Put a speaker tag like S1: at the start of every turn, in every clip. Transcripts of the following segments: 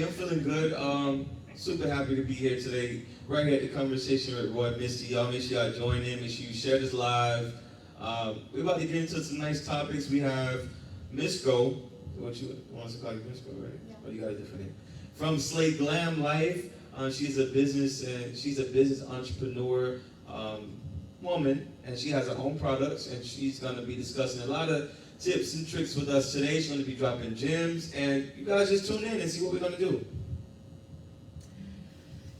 S1: Hey, I'm feeling good. Super happy to be here today. Right here at the conversation with Roy Misti. Y'all make sure y'all join in. Make sure you share this live. We're about to get into some nice topics. We have Misco. What you want us to call you, Misco, right? Yeah. Oh, you got a different name. From Slay Glam Life. She's a business entrepreneur woman, and she has her own products, and she's going to be discussing a lot of tips and tricks with us today. She's going to be dropping gems, and you guys just tune in and see what we're going to do.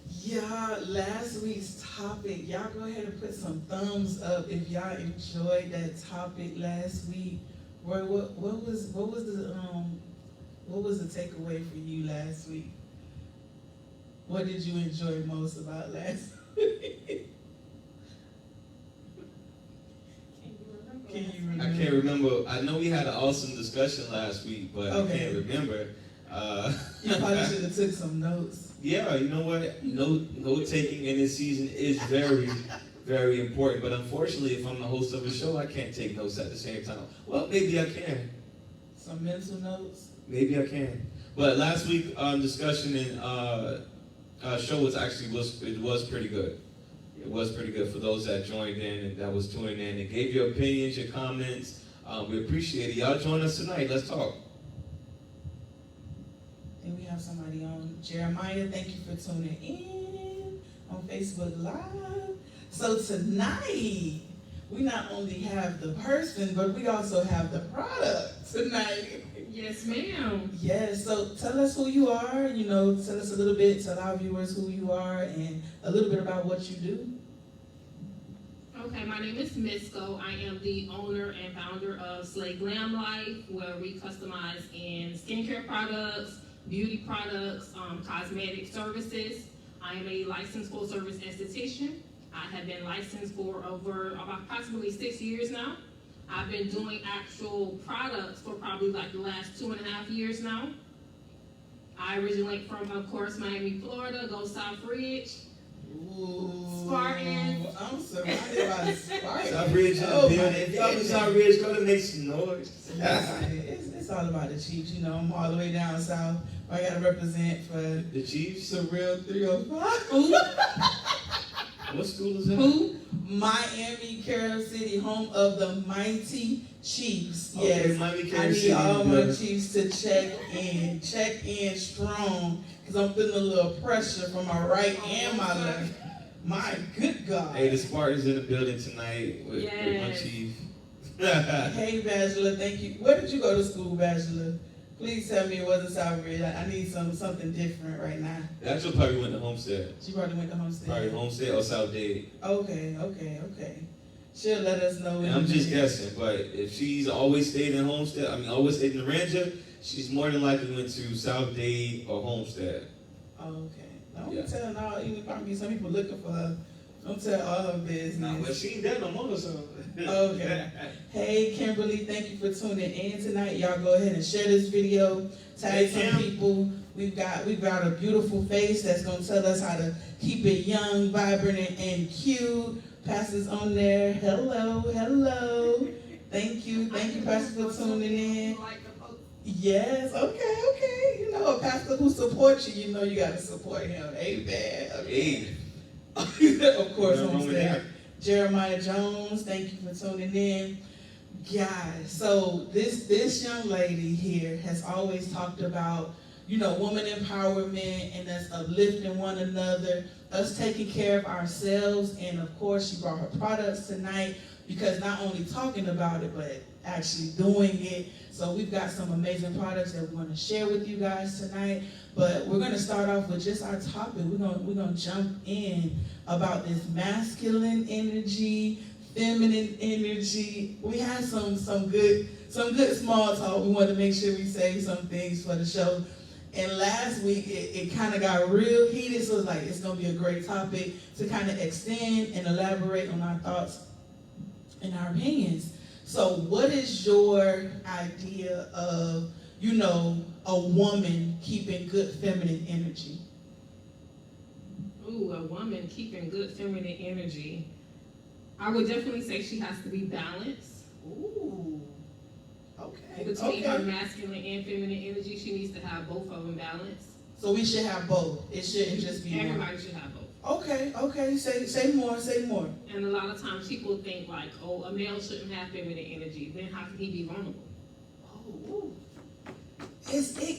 S2: Yeah, last week's topic, y'all go ahead and put some thumbs up if y'all enjoyed that topic last week. Roy, what was the takeaway for you last week? What did you enjoy most about last week? Can you remember?
S1: I can't remember. I know we had an awesome discussion last week, but okay. I can't remember.
S2: You probably should have took some notes.
S1: Yeah, you know what? Note taking in this season is very, very important. But unfortunately, if I'm the host of a show, I can't take notes at the same time. Well, maybe I can.
S2: Some mental notes?
S1: Maybe I can. But last week discussion and show was pretty good. It was pretty good for those that joined in and that was tuning in and gave your opinions, your comments. We appreciate it. Y'all join us tonight. Let's talk.
S2: And we have somebody on. Jeremiah, thank you for tuning in on Facebook Live. So tonight, we not only have the person, but we also have the product tonight.
S3: Yes, ma'am.
S2: Yes, so tell us who you are, tell us a little bit, tell our viewers who you are and a little bit about what you do.
S3: Okay, my name is Misco. I am the owner and founder of Slay Glam Life, where we customize in skincare products, beauty products, cosmetic services. I am a licensed full-service esthetician. I have been licensed for over approximately 6 years now. I've been doing actual products for probably like the last 2.5 years now. I originally from, of course, Miami, Florida, go South Ridge.
S2: Ooh,
S3: Spartans.
S2: I'm surrounded by Spartans.
S1: South Ridge in the building. If y'all from South Ridge, go to make some noise.
S2: It's all about the Chiefs, I'm all the way down south. I gotta represent for
S1: the Chiefs.
S2: The real 305.
S1: What school is that?
S2: Who? Miami, Carroll City, home of the mighty Chiefs.
S1: Okay,
S2: yes,
S1: Miami,
S2: I
S1: Carroll
S2: need
S1: City,
S2: all my Chiefs to check in strong, because I'm feeling a little pressure from my right and my left. My good God.
S1: Hey, the Spartans in the building tonight with my Chief.
S2: Hey, Bachelor, thank you. Where did you go to school, Bachelor? Please tell me it wasn't South Ridge. I need something different right now.
S1: Actually, probably went to Homestead.
S2: She probably went to Homestead.
S1: Probably Homestead or South Dade.
S2: Okay. She'll let us know.
S1: And I'm just guessing, but if she's always stayed in Homestead, always stayed in the Ranger, she's more than likely went to South Dade or Homestead.
S2: Okay. Don't tell now. Even probably some people looking for her. Don't tell all her business.
S1: Nah, but she ain't there no more, so.
S2: Okay. Hey, Kimberly, thank you for tuning in tonight. Y'all go ahead and share this video. Tag some people. We've got a beautiful face that's gonna tell us how to keep it young, vibrant, and cute. Pastor's on there. Hello. Thank you, Pastor, for tuning in. Yes, okay. A pastor who supports you, you gotta support him. Amen. Okay. Of course, Homestead. Jeremiah Jones, thank you for tuning in. Guys, so this young lady here has always talked about, woman empowerment and us uplifting one another, us taking care of ourselves, and of course she brought her products tonight because not only talking about it, but actually doing it. So we've got some amazing products that we're going to share with you guys tonight. But we're going to start off with just our topic. We're going to jump in about this masculine energy, feminine energy. We had some good small talk. We wanted to make sure we say some things for the show. And last week, it kind of got real heated, so it's going to be a great topic to kind of extend and elaborate on our thoughts and our opinions. So what is your idea of, a woman keeping good feminine energy?
S3: Ooh, a woman keeping good feminine energy. I would definitely say she has to be balanced.
S2: Ooh. Okay.
S3: Between her masculine and feminine energy, she needs to have both of them balanced
S2: So we should have both. It shouldn't just be one.
S3: Everybody should have both.
S2: Okay. Say more.
S3: And a lot of times people think like, oh, a male shouldn't have feminine energy. Then how can he be vulnerable?
S2: Oh,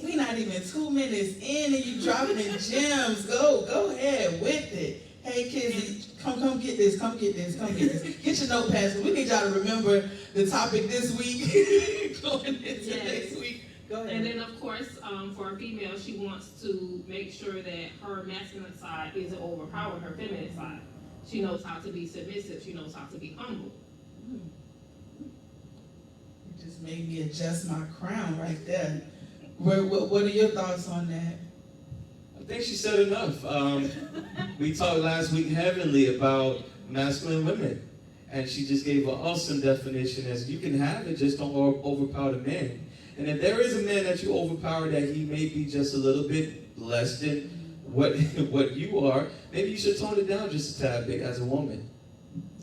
S2: we not even 2 minutes in and you dropping in gems. Go ahead with it. Hey kids, come get this. Get your notepads. We need y'all to remember the topic this week. Going into next week. Go ahead.
S3: And then of course, for a female, she wants to make sure that her masculine side isn't overpower her feminine side. She knows how to be submissive. She knows how to be humble.
S2: You just made me adjust my crown right there. What are your thoughts on that?
S1: I think she said enough. We talked last week heavily about masculine women, and she just gave an awesome definition as you can have it, just don't overpower the man. And if there is a man that you overpower that he may be just a little bit less than what you are, maybe you should tone it down just a tad bit as a woman.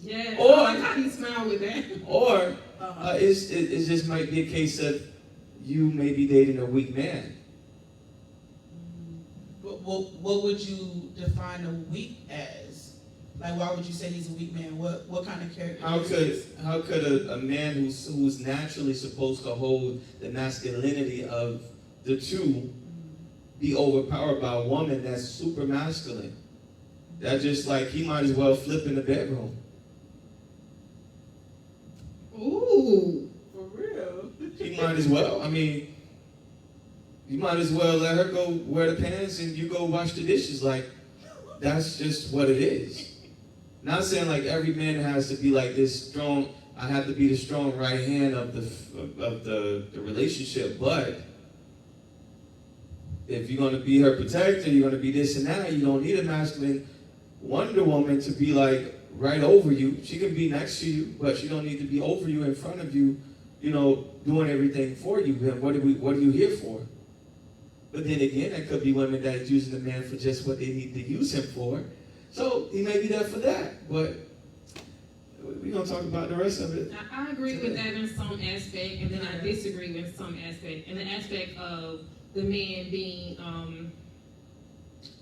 S3: Yeah.
S1: Or
S3: I like how you smile with that.
S1: Or it just might be a case of you may be dating a weak man.
S2: What would you define a weak as? Like, why would you say he's a weak man? What kind of character?
S1: How could a man who's naturally supposed to hold the masculinity of the two be overpowered by a woman that's super masculine? That's just like he might as well flip in the bedroom.
S2: Ooh, for real?
S1: He might as well. I mean, you might as well let her go wear the pants and you go wash the dishes. Like, that's just what it is. Not saying like every man has to be like this strong. I have to be the strong right hand of the relationship. But if you're gonna be her protector, you're gonna be this and that. You don't need a masculine Wonder Woman to be like right over you. She can be next to you, but she don't need to be over you, in front of you. You know, doing everything for you. Then what are you here for? But then again, that could be women that's using the man for just what they need to use him for. So he may be there for that, but we're going to talk about the rest of it.
S3: I agree with that in some aspect, and then I disagree with some aspect. In the aspect of the man being,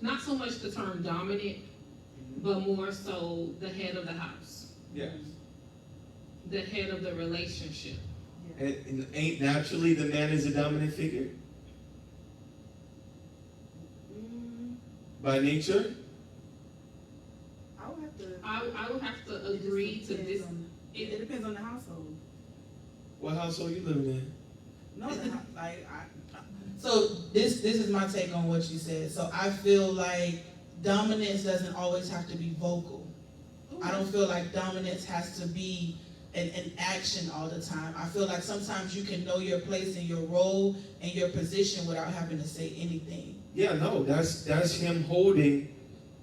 S3: not so much the term dominant, but more so the head of the house.
S1: Yeah.
S3: The head of the relationship.
S1: And ain't naturally the man is a dominant figure? By nature?
S3: I would have to agree to this.
S2: It depends on the household.
S1: What household you living in?
S2: No, so this is my take on what you said. So I feel like dominance doesn't always have to be vocal. I don't feel like dominance has to be an action all the time. I feel like sometimes you can know your place and your role and your position without having to say anything.
S1: Yeah, no, that's him holding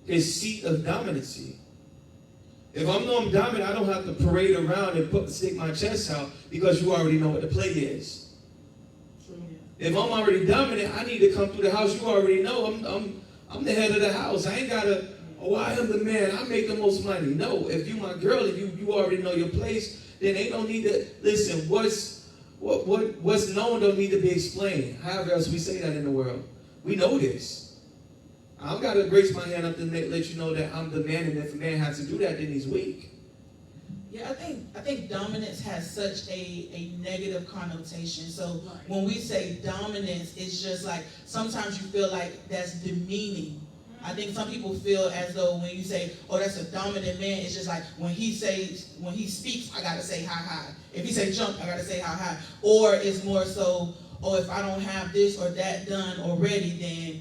S1: his seat of dominancy. If I'm dominant, I don't have to parade around and stick my chest out because you already know what the play is.
S2: True.
S1: If I'm already dominant, I need to come through the house. You already know I'm the head of the house. I ain't gotta, I am the man. I make the most money. No, if you my girl, if you already know your place, then ain't no need to listen. What's known don't need to be explained. However else we say that in the world, we know this. I've got to raise my hand up to let you know that I'm the man, and if a man has to do that, then he's weak.
S2: Yeah, I think dominance has such a negative connotation. So when we say dominance, it's just like sometimes you feel like that's demeaning. I think some people feel as though when you say, oh, that's a dominant man, it's just like when he speaks, I gotta say hi. If he say jump, I gotta say hi. Or it's more so, oh, if I don't have this or that done already, then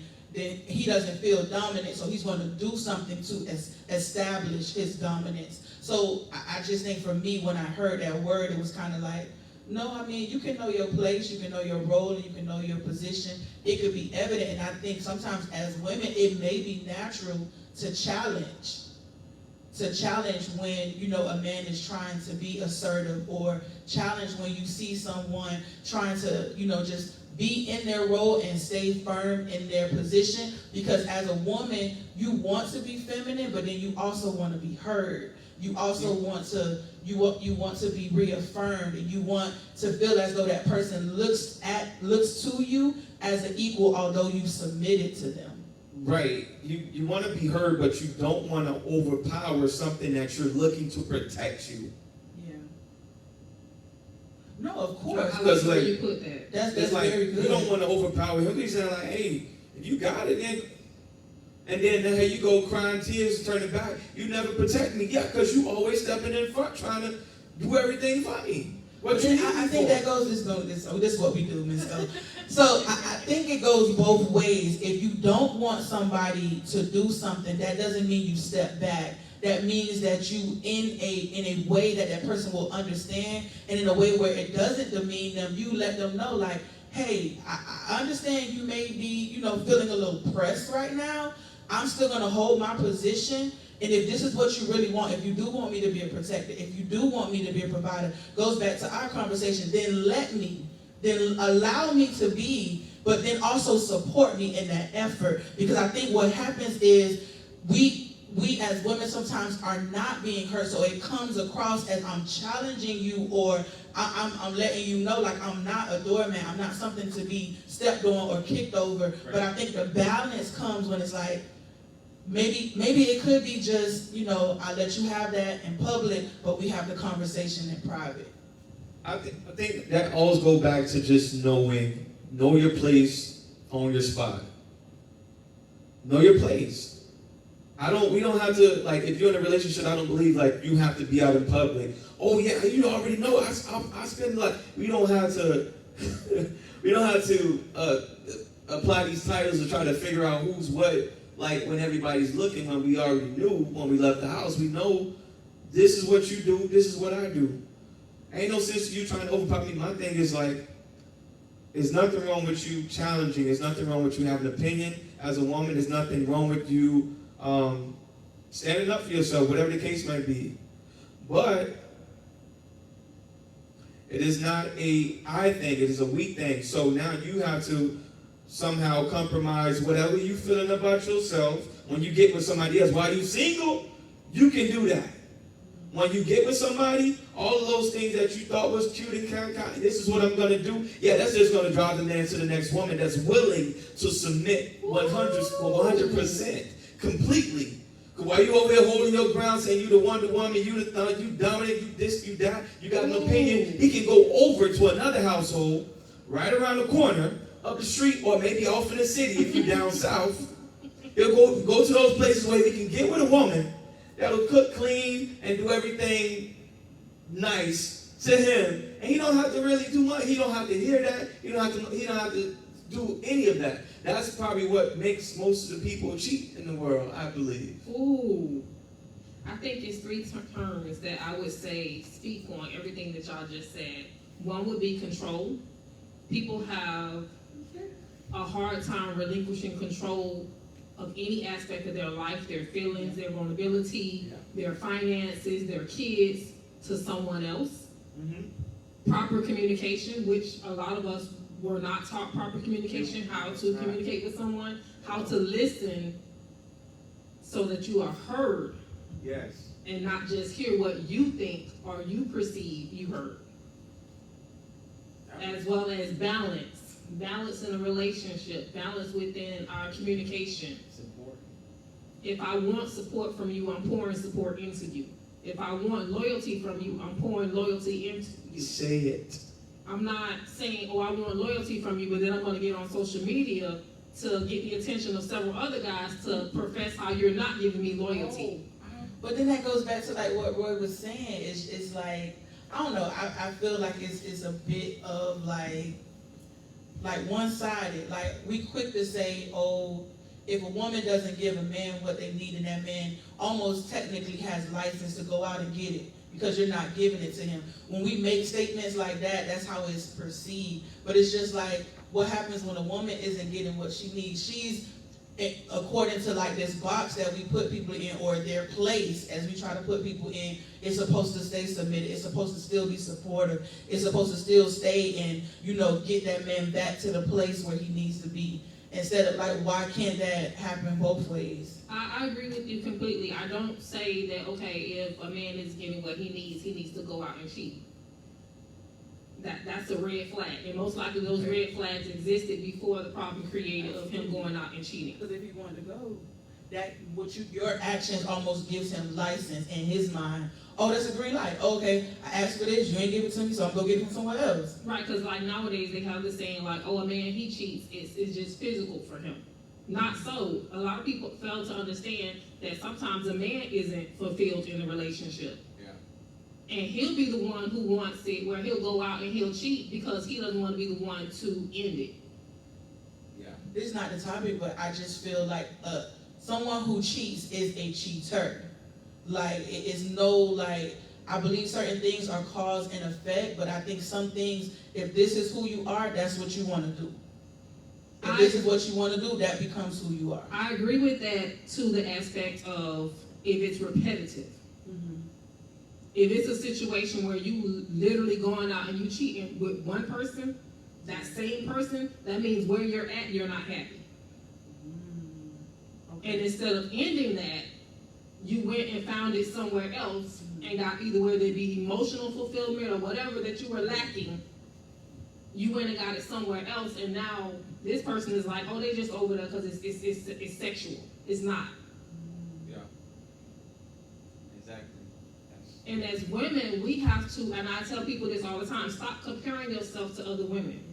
S2: he doesn't feel dominant, so he's going to do something to establish his dominance. So I just think for me, when I heard that word, it was kind of like, no, I mean, you can know your place, you can know your role, and you can know your position. It could be evident, and I think sometimes as women, it may be natural to challenge when, a man is trying to be assertive, or challenge when you see someone trying to, just be in their role and stay firm in their position, because as a woman, you want to be feminine, but then you also want to be heard. You also want to be reaffirmed, and you want to feel as though that person looks to you as an equal, although you submitted to them.
S1: Right. You want to be heard, but you don't want to overpower something that you're looking to protect you.
S2: Yeah. No, of course.
S3: I like where you put that.
S2: That's
S1: like,
S2: very good.
S1: You don't want to overpower him. He's saying like, hey, if you got it, then, and then here you go crying tears, turning back. You never protect me. Yeah, because you always stepping in front trying to do everything for me. What you
S2: I think that goes, this is what we do, Misco. So I think it goes both ways. If you don't want somebody to do something, that doesn't mean you step back. That means that you, in a way that person will understand, and in a way where it doesn't demean them, you let them know, like, hey, I understand you may be, feeling a little pressed right now. I'm still going to hold my position. And if this is what you really want, if you do want me to be a protector, if you do want me to be a provider, goes back to our conversation, then allow me to be, but then also support me in that effort. Because I think what happens is we as women sometimes are not being heard, so it comes across as I'm challenging you, or I'm letting you know, like, I'm not a doormat, I'm not something to be stepped on or kicked over. Right. But I think the balance comes when it's like, maybe it could be just, I let you have that in public, but we have the conversation in private.
S1: I think that always goes back to just know your place, own your spot. Know your place. We don't have to, like, if you're in a relationship, I don't believe, like, you have to be out in public. Oh yeah, you already know, I spend, like, we don't have to, apply these titles to try to figure out who's what, like, when everybody's looking, when we already knew when we left the house, we know this is what you do, this is what I do. Ain't no sense you trying to overpower me. My thing is, like, there's nothing wrong with you challenging. There's nothing wrong with you having an opinion as a woman. There's nothing wrong with you standing up for yourself, whatever the case might be. But it is not a I thing. It is a we thing. So now you have to somehow compromise whatever you feeling about yourself. When you get with somebody else, while you single, you can do that. When you get with somebody, all of those things that you thought was cute and kind, this is what I'm going to do. Yeah, that's just going to drive the man to the next woman that's willing to submit 100% completely. Because while you over here holding your ground, saying you the Wonder Woman, you the thug, you dominant, you this, you that, you got an opinion, he can go over to another household, right around the corner, up the street, or maybe off in the city if you're down south. He'll go to those places where he can get with a woman that'll cook, clean, and do everything nice to him. And he don't have to really do much. He don't have to hear that. He don't have to do any of that. That's probably what makes most of the people cheat in the world, I believe.
S3: Ooh. I think it's three terms that I would say speak on everything that y'all just said. One would be control. People have a hard time relinquishing control of any aspect of their life, their feelings, their vulnerability, their finances, their kids, to someone else. Mm-hmm. Proper communication, which a lot of us were not taught proper communication, how to communicate with someone, how to listen so that you are heard.
S1: Yes.
S3: And not just hear what you think or you perceive you heard. As well as balance. Balance in a relationship, balance within our communication.
S1: Support.
S3: If I want support from you, I'm pouring support into you. If I want loyalty from you, I'm pouring loyalty into you.
S1: Say it.
S3: I'm not saying, I want loyalty from you, but then I'm going to get on social media to get the attention of several other guys to profess how you're not giving me loyalty.
S2: But then that goes back to, like, what Roy was saying. It's like, I don't know, I feel like it's a bit of, like one-sided. Like, we quick to say, if a woman doesn't give a man what they need, and that man almost technically has license to go out and get it because you're not giving it to him. When we make statements like that, that's how it's perceived. But it's just like, what happens when a woman isn't getting what she needs? She's, according to, like, this box that we put people in, or their place as we try to put people in, it's supposed to stay submitted. It's supposed to still be supportive. It's supposed to still stay and, get that man back to the place where he needs to be. Instead of, like, why can't that happen both ways?
S3: I agree with you completely. I don't say that, okay, if a man is getting what he needs to go out and cheat. that's a red flag. And most likely those red flags existed before the problem created of him going out and cheating.
S2: Because if he wanted to go, your actions almost gives him license in his mind. Oh, that's a green light. Okay, I asked for this, you ain't give it to me, so I'm gonna give it to someone else.
S3: Right, because like nowadays they have this saying like, oh, a man, he cheats, it's just physical for him. Not so. A lot of people fail to understand that sometimes a man isn't fulfilled in a relationship. Yeah. And he'll be the one who wants it, where he'll go out and he'll cheat because he doesn't want to be the one to end it.
S2: Yeah. This is not the topic, but I just feel like someone who cheats is a cheater. Like, it's no, like, I believe certain things are cause and effect, but I think some things, if this is who you are, that's what you want to do. If this is what you want to do, that becomes who you are.
S3: I agree with that to the aspect of if it's repetitive. Mm-hmm. If it's a situation where you literally going out and you cheating with one person, that same person, that means where you're at, you're not happy. Okay. And instead of ending that, you went and found it somewhere else and got either whether it be emotional fulfillment or whatever that you were lacking, you went and got it somewhere else, and now this person is like, oh, they just over there because it's sexual. It's not.
S1: Yeah. Exactly. Yes.
S3: And as women, we have to, and I tell people this all the time, stop comparing yourself to other women.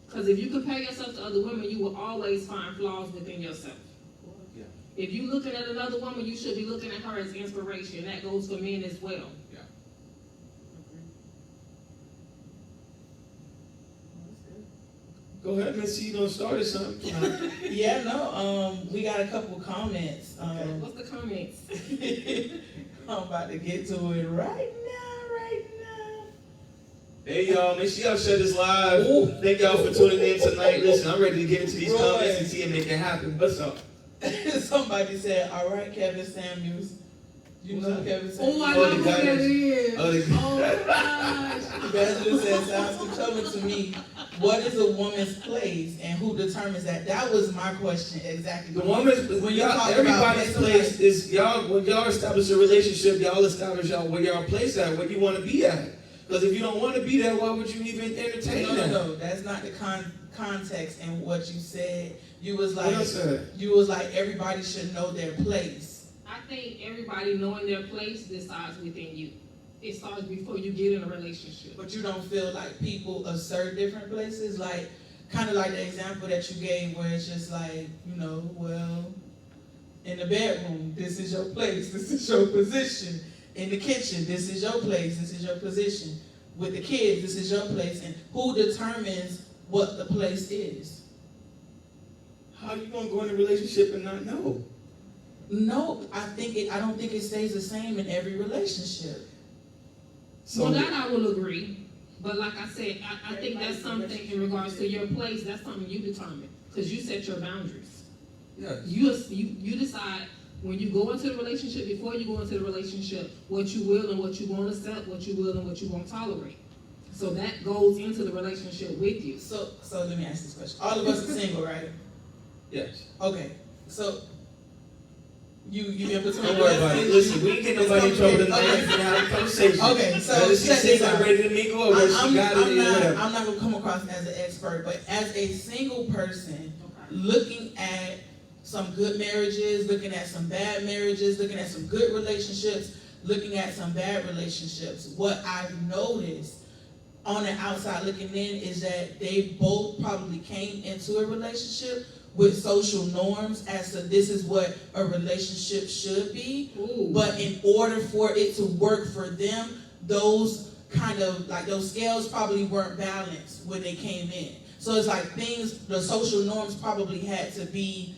S3: Because if you compare yourself to other women, you will always find flaws within yourself. Yeah. If you're looking at another woman, you should be looking at her as inspiration. That goes for men as well.
S1: Yeah. Go ahead, Missy. You done started something.
S2: Yeah, no. We got a couple comments.
S3: What's the comments?
S2: I'm about to get to it right now.
S1: Hey y'all, make sure y'all share this live. Ooh. Thank y'all for tuning in tonight. Listen, I'm ready to get into these comments and see it make it happen. What's up?
S2: Somebody said, all right, Kevin Samuels. You know Kevin Samuels?
S3: Oh, I know who that is. Oh my gosh.
S2: Benjamin said, sounds controlling to me. What is a woman's place and who determines that? That was my question exactly.
S1: The woman's, when y'all, everybody's place is y'all, when y'all establish a relationship, y'all establish where y'all place at, where you want to be at. Because if you don't want to be there, why would you even entertain that?
S2: No, that's not the context in what you said. You was like everybody should know their place.
S3: I think everybody knowing their place decides within you. It starts before you get in a relationship.
S2: But you don't feel like people assert different places? Like, kind of like the example that you gave where it's just like, well, in the bedroom, this is your place, this is your position. In the kitchen, this is your place, this is your position. With the kids, this is your place. And who determines what the place is?
S1: How are you going to go in a relationship and not know?
S2: No, I don't think it stays the same in every relationship.
S3: So well, that I will agree. But like I said, I think that's something in regards to your place, that's something you determine. Because you set your boundaries.
S1: Yes.
S3: You decide when you go into the relationship, before you go into the relationship, what you will and what you won't accept, what you will and what you won't tolerate. So that goes into the relationship with you.
S2: So let me ask this question. All of us are single, right?
S1: Yes.
S2: Okay. So you in between.
S1: Don't worry about it. Listen, we ain't getting nobody in trouble tonight. We're gonna have a conversation.
S2: Okay, so
S1: check this out. Ready to mingle or I'm
S2: not gonna come across as an expert, but as a single person, looking at some good marriages, looking at some bad marriages, looking at some good relationships, looking at some bad relationships, what I've noticed on the outside looking in is that they both probably came into a relationship with social norms as to this is what a relationship should be. Ooh. But in order for it to work for them, those kind of like those scales probably weren't balanced when they came in. So it's like the social norms probably had to be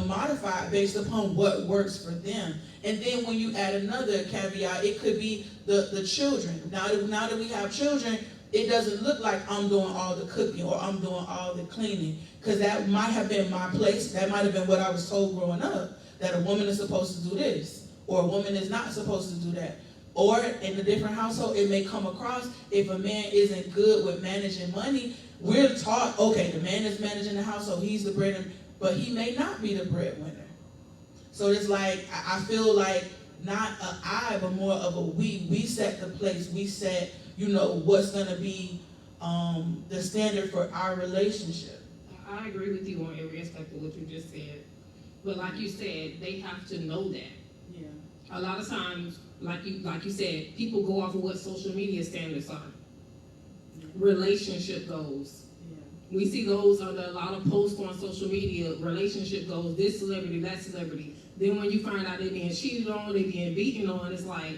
S2: modified based upon what works for them. And then when you add another caveat, it could be the children. Now that we have children, it doesn't look like I'm doing all the cooking or I'm doing all the cleaning, because that might have been my place. That might have been what I was told growing up, that a woman is supposed to do this or a woman is not supposed to do that. Or in a different household, it may come across if a man isn't good with managing money, we're taught, okay, the man is managing the household, he's the breadwinner, but he may not be the breadwinner. So it's like, I feel like not a I, but more of a we. We set the place. We set, what's going to be the standard for our relationship.
S3: I agree with you on every aspect of what you just said. But like you said, they have to know that.
S2: Yeah.
S3: A lot of times, like you said, people go off of what social media standards are. Relationship goals. We see those under a lot of posts on social media, relationship goals, this celebrity, that celebrity. Then when you find out they're being cheated on, they're being beaten on, it's like,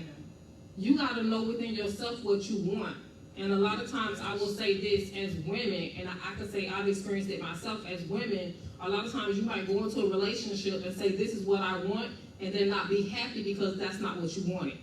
S3: you gotta know within yourself what you want. And a lot of times I will say this as women, and I can say I've experienced it myself as women, a lot of times you might go into a relationship and say, this is what I want, and then not be happy because that's not what you wanted.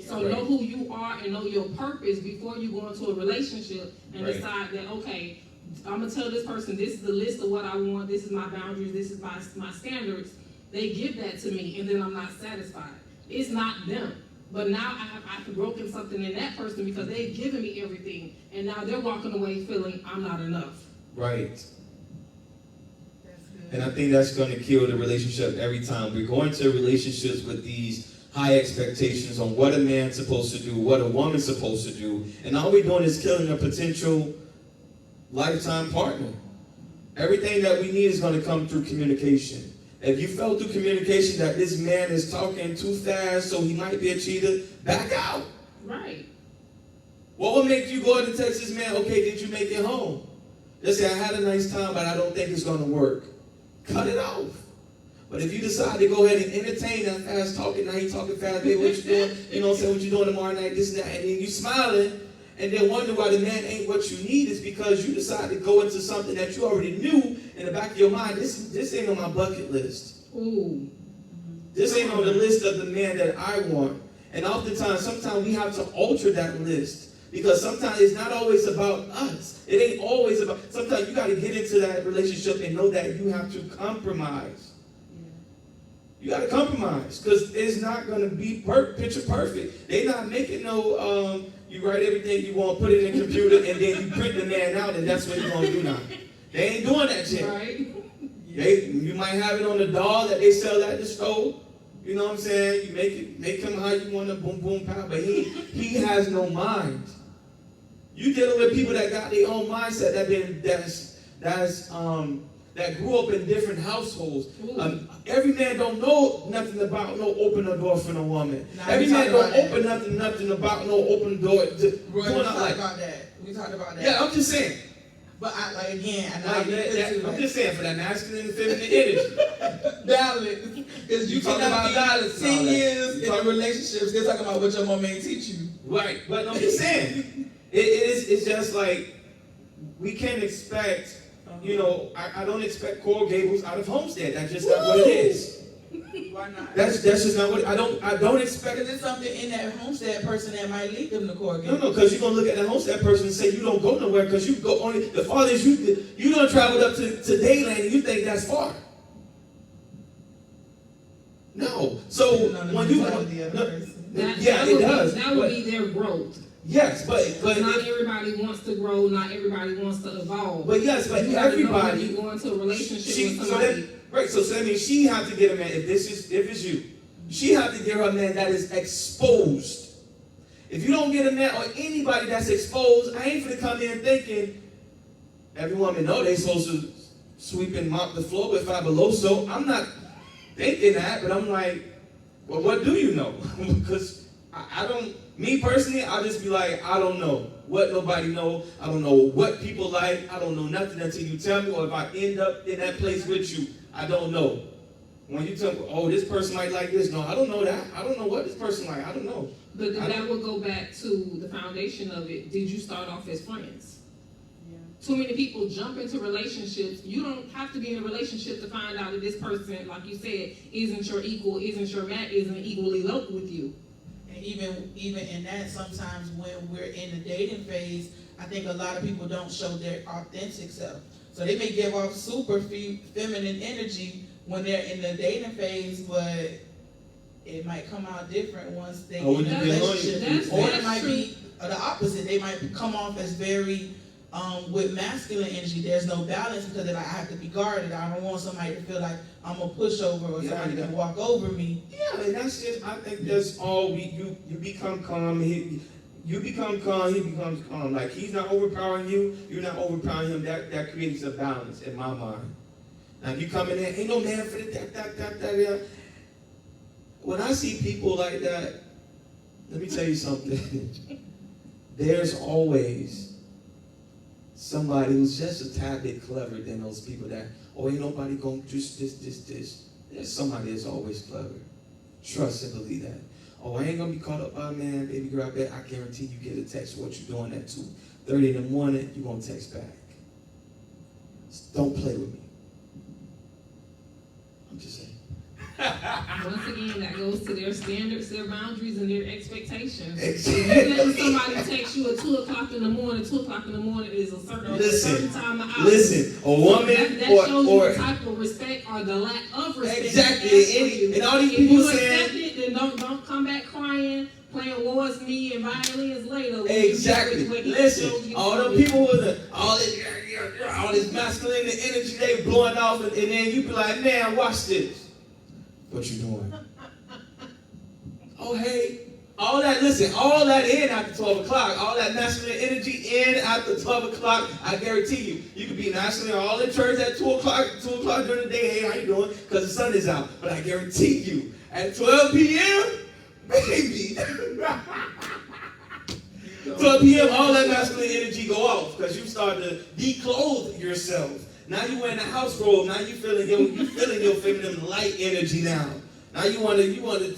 S3: So know who you are and know your purpose before you go into a relationship and decide that, okay, I'm gonna tell this person this is the list of what I want, this is my boundaries, this is my standards. They give that to me and then I'm not satisfied. It's not them. But now I've broken something in that person because they've given me everything and now they're walking away feeling I'm not enough.
S1: Right.
S2: That's good.
S1: And I think that's going to kill the relationship every time. We're going to relationships with these high expectations on what a man's supposed to do, what a woman's supposed to do, and all we're doing is killing a potential lifetime partner. Everything that we need is going to come through communication. If you felt through communication that this man is talking too fast so he might be a cheater, back out.
S3: Right.
S1: What would make you go to text this man, okay, did you make it home? Just say, I had a nice time, but I don't think it's going to work. Cut it off. But if you decide to go ahead and entertain that fast talking, now he talking fast, baby, what you doing? You know what I'm saying, what you doing tomorrow night, this and that, and then you smiling, and then wonder why the man ain't what you need is because you decided to go into something that you already knew in the back of your mind, this ain't on my bucket list.
S3: Ooh.
S1: This ain't on the list of the man that I want. And oftentimes, sometimes we have to alter that list. Because sometimes it's not always about us. It ain't always about, sometimes you got to get into that relationship and know that you have to compromise. You got to compromise because it's not going to be picture perfect. They're not making no, you write everything you want, put it in the computer, and then you print the man out, and that's what you're going to do now. They ain't doing that shit.
S3: Right.
S1: You might have it on the doll that they sell at the store. You know what I'm saying? You make him how you want to, boom, boom, pow, but he has no mind. You dealing with people that got their own mindset that grew up in different households. Every man don't know nothing about no open a door for no woman. Every man don't open nothing about no open door.
S2: Roy, we talked about that. We talked about that.
S1: Yeah, I'm just saying.
S2: But I'm
S1: just saying for that masculine and feminine energy.
S2: Balance. Because you talking about balance. 10 years in a relationship, they're talking about what your mom ain't teach you.
S1: Right, but I'm just saying. It's just like we can't expect, I don't expect Coral Gables out of Homestead. That's just not what it is.
S2: Why not?
S1: That's just not what I don't expect.
S2: Because there's something in that Homestead person that might lead them to Coral Gables.
S1: No, because you're gonna look at that Homestead person and say you don't go nowhere because you go only the farthest you done traveled up to Dayland and you think that's far. No. So when you it does.
S3: That would be their growth.
S1: Yes, but
S3: not everybody wants to grow. Not everybody wants to evolve.
S1: But yes, but everybody.
S3: You go into a relationship with somebody.
S1: So that means she have to get a man. If it's you, she have to get her a man that is exposed. If you don't get a man or anybody that's exposed, I ain't gonna come in thinking every woman know they supposed to sweep and mop the floor with Fabuloso. I'm not thinking that, but I'm like, well, what do you know? Because I don't. Me personally, I'll just be like, I don't know what nobody know. I don't know what people like. I don't know nothing until you tell me, or if I end up in that place with you, I don't know. When you tell me, oh, this person might like this. No, I don't know that. I don't know what this person like. I don't know.
S3: But that would go back to the foundation of it. Did you start off as friends? Yeah. Too many people jump into relationships. You don't have to be in a relationship to find out that this person, like you said, isn't your equal, isn't your mate, isn't equally yoked with you.
S2: Even in that, sometimes when we're in the dating phase, I think a lot of people don't show their authentic self. So they may give off super feminine energy when they're in the dating phase, but it might come out different once they get in a relationship. Or it might be the opposite. They might come off as very With masculine energy, there's no balance because I have to be guarded. I don't want somebody to feel like I'm a pushover or somebody can walk over me.
S4: Yeah, and that's just, I think that's all you become calm. You become calm, he becomes calm. Like, he's not overpowering you, you're not overpowering him. That creates a balance in my mind. Now, if you come in there, ain't no man for that. When I see people like that, let me tell you something. There's always somebody who's just a tad bit clever than those people that, oh, ain't nobody gonna do this. There's somebody that's always clever. Trust and believe that. Oh, I ain't gonna be caught up by a man, baby girl. I guarantee you get a text what you're doing at 2:30 in the morning, you're gonna text back. Don't play with me. I'm just saying.
S3: Once again, that goes to their standards, their boundaries, and their expectations.
S4: Exactly.
S3: If you let somebody text you at 2 o'clock in the morning, 2 o'clock in the morning is a certain time of hour.
S4: Listen, a woman
S3: that shows you the type of respect or the lack of respect.
S4: Exactly. And all these
S3: if
S4: people
S3: you
S4: saying,
S3: accept it, then don't come back crying, playing wars, me, and violins later.
S4: exactly. Listen, all them people with all this masculine energy they blowing off, and then you be like, man, watch this. What you doing? Oh, hey. All that in after 12 o'clock. All that masculine energy in after 12 o'clock. I guarantee you. You could be masculine all in church at 2 o'clock during the day. Hey, how you doing? Because the sun is out. But I guarantee you, at 12 p.m., baby. 12 p.m., all that masculine energy go off because you start to declothe yourself. Now you wearing a house robe. Now you feeling your feminine light energy now. Now you want to.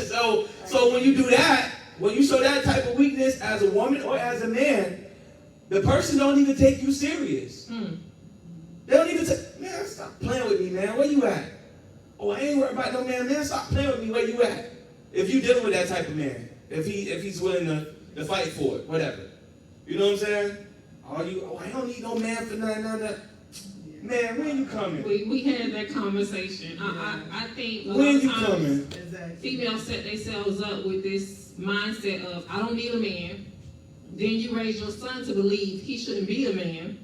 S4: So when you do that, when you show that type of weakness as a woman or as a man, the person don't even take you serious. They don't even say, man, stop playing with me, man. Where you at? Oh, I ain't worried about no man. Man, stop playing with me. Where you at? If you dealing with that type of man, if he's willing to fight for it, whatever. You know what I'm saying? I don't need no man for nothing. Man, when you coming?
S3: We had that conversation. I think
S4: when you coming?
S3: Females set themselves up with this mindset of, I don't need a man. Then you raise your son to believe he shouldn't be a man.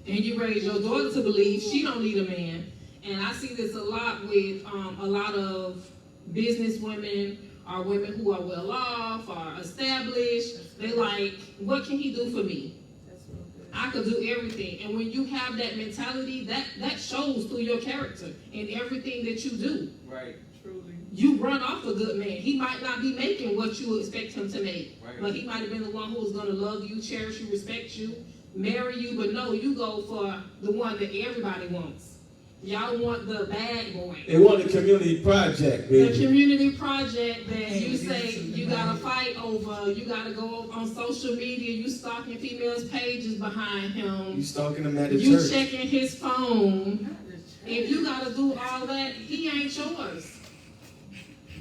S3: And you raise your daughter to believe she don't need a man. And I see this a lot with a lot of business women or women who are well off or established. They like, what can he do for me? I could do everything. And when you have that mentality, that shows through your character and everything that you do.
S4: Right. Truly.
S3: You run off a good man. He might not be making what you expect him to make.
S4: Right.
S3: But he might have been the one who was going to love you, cherish you, respect you, marry you. But no, you go for the one that everybody wants. Y'all want the bad boy.
S4: They want the community project, baby.
S3: The community project that you say you gotta fight over, you gotta go on social media, you stalking females' pages behind him.
S4: You stalking them at the
S3: You
S4: church.
S3: checking his phone. If you gotta do all that, he ain't yours.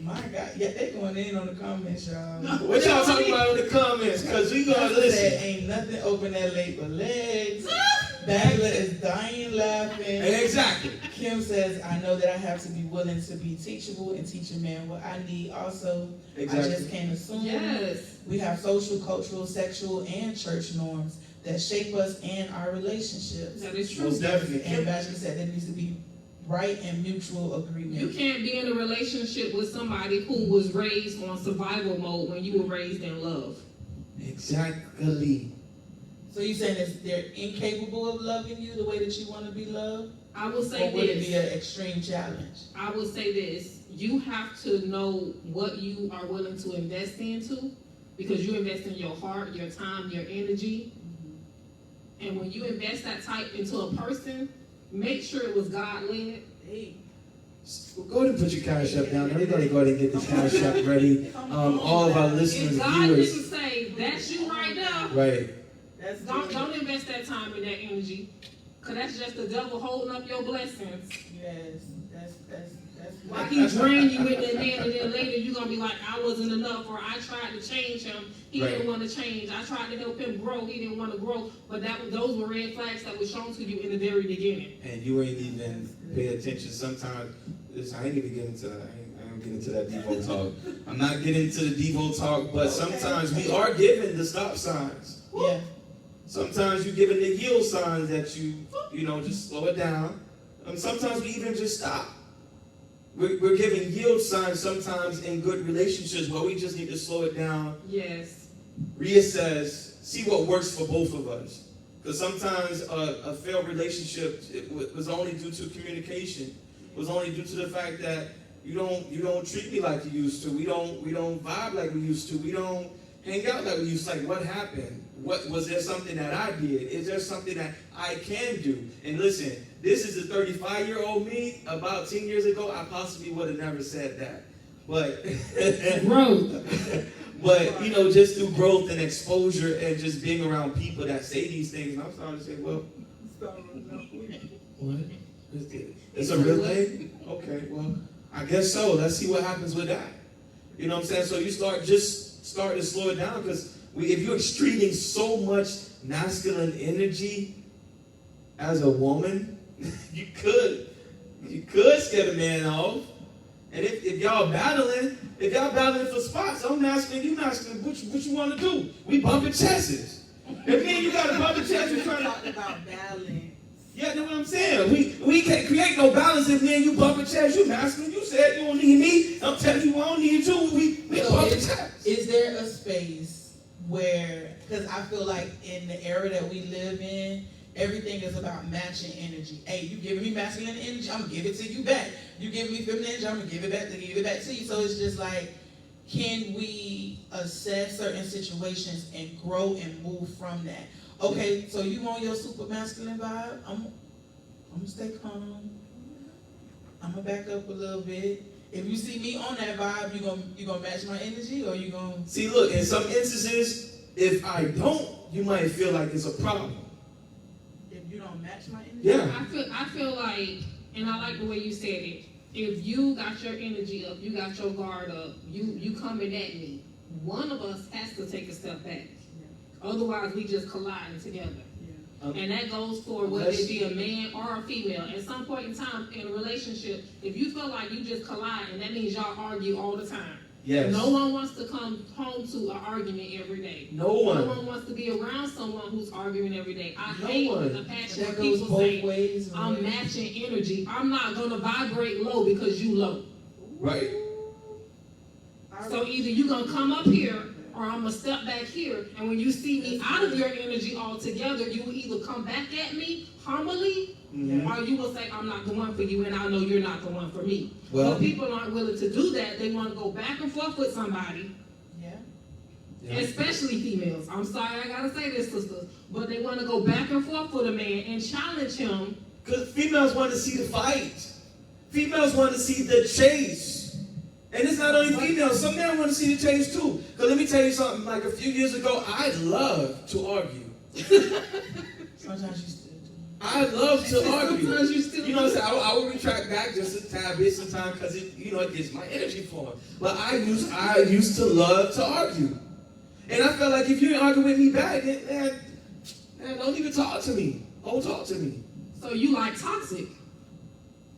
S2: My God, yeah, they going in on the comments, y'all.
S4: What y'all talking about in the comments? Because we gonna listen.
S2: Ain't nothing open that late but legs. Bagler is dying laughing.
S4: Exactly.
S2: Kim says, I know that I have to be willing to be teachable and teach a man what I need. Also,
S4: Exactly.
S2: I just can't assume.
S3: Yes.
S2: We have social, cultural, sexual, and church norms that shape us and our relationships.
S3: That is true.
S4: Most definitely.
S2: And Bachelor said there needs to be right and mutual agreement.
S3: You can't be in a relationship with somebody who was raised on survival mode when you were raised in love.
S4: Exactly.
S2: So you saying that they're incapable of loving you the way that you want to be loved?
S3: I will say
S2: Or would it
S3: this.
S2: be an extreme challenge?
S3: I will say this. You have to know what you are willing to invest into, because you invest in your heart, your time, your energy. And when you invest that type into a person, make sure it was God-led.
S2: Hey.
S4: Go ahead and put your cash up down there. We're going to go ahead and get this cash up ready. All of our listeners,
S3: If God
S4: viewers.
S3: didn't say, that's you right now,
S4: Right.
S2: That's
S3: don't invest that time and that energy, because that's just the devil holding up your blessings.
S2: Yes, that's
S3: Like he drain you with that man, and then later you're going to be like, I wasn't enough, or I tried to change him, he
S4: Right.
S3: didn't want to change. I tried to help him grow, he didn't want to grow. But those were red flags that were shown to you in the very beginning.
S4: And you ain't even pay attention. Sometimes, I ain't even getting into that. I ain't getting into that Devo talk. I'm not getting into the Devo talk, but sometimes we are given the stop signs.
S2: Yeah.
S4: Sometimes you're giving the yield signs that you know, just slow it down. Sometimes we even just stop. We're giving yield signs sometimes in good relationships where we just need to slow it down.
S3: Yes.
S4: Reassess, see what works for both of us. Because sometimes a failed relationship was only due to communication. It was only due to the fact that you don't treat me like you used to. We don't vibe like we used to. We don't hang out like we used to. Like, what happened? What was there something that I did? Is there something that I can do? And listen, this is the 35-year-old me. About 10 years ago, I possibly would have never said that. But
S3: Growth.
S4: But, you know, just through growth and exposure and just being around people that say these things, and I'm starting to say, well, what? It's a real thing? Okay, well, I guess so. Let's see what happens with that. You know what I'm saying? So you start to slow it down, because if you're extruding so much masculine energy as a woman, you could scare the man off. And if y'all battling for spots, I'm masculine, you masculine, what you want to do? We bumping chests. If me and you got to bump the chest, we're trying to
S2: talk about balance.
S4: Yeah, that's what I'm saying. We can't create no balance if me and you bumping chests. You masculine, you said you don't need me. I'm telling you I don't need you. We
S2: So
S4: bumping chests.
S2: is there a space where, because I feel like in the era that we live in, everything is about matching energy. Hey, you giving me masculine energy, I'm gonna give it to you back. You giving me feminine energy, I'm gonna give it back to you. So it's just like, can we assess certain situations and grow and move from that? Okay, so you on your super masculine vibe? I'm gonna stay calm. I'm gonna back up a little bit. If you see me on that vibe, you gonna match my energy, or you gonna
S4: See, look, in some instances, if I don't, you might feel like it's a problem.
S2: if you don't match my energy?
S4: Yeah.
S3: I feel like, and I like the way you said it, if you got your energy up, you got your guard up, you coming at me, one of us has to take a step back. Otherwise, we just colliding together. And that goes for whether it be a man or a female. At some point in time in a relationship, if you feel like you just colliding, that means y'all argue all the time.
S4: Yes.
S3: No one wants to come home to an argument every day.
S4: No one.
S3: No one wants to be around someone who's arguing every day. I
S4: No
S3: hate
S4: one.
S3: the passion
S2: That
S3: where
S2: goes
S3: people
S2: both
S3: say,
S2: ways.
S3: I'm
S2: right?
S3: matching energy. I'm not going to vibrate low because you low.
S4: Right.
S3: So either you're going to come up here or I'm going to step back here. And when you see me out of your energy altogether, you will either come back at me humbly, or you will say, I'm not the one for you, and I know you're not the one for me.
S4: Well-
S3: But people aren't willing to do that. They want to go back and forth with somebody,
S2: Yeah.
S3: especially females. I'm sorry I got to say this, sisters, but they want to go back and forth with a man and challenge him.
S4: Because females want to see the fight. Females want to see the chase. And it's not only females. Some men want to see the chase too. Because let me tell you something. Like a few years ago, I love to argue.
S2: Sometimes you still do.
S4: I love to argue.
S3: Sometimes you still
S4: You know what I'm saying? I will retract back just a tad bit sometimes because it gets my energy flowing. But I used to love to argue. And I felt like if you ain't argue with me back, then man, don't even talk to me. Don't talk to me.
S3: So you like toxic.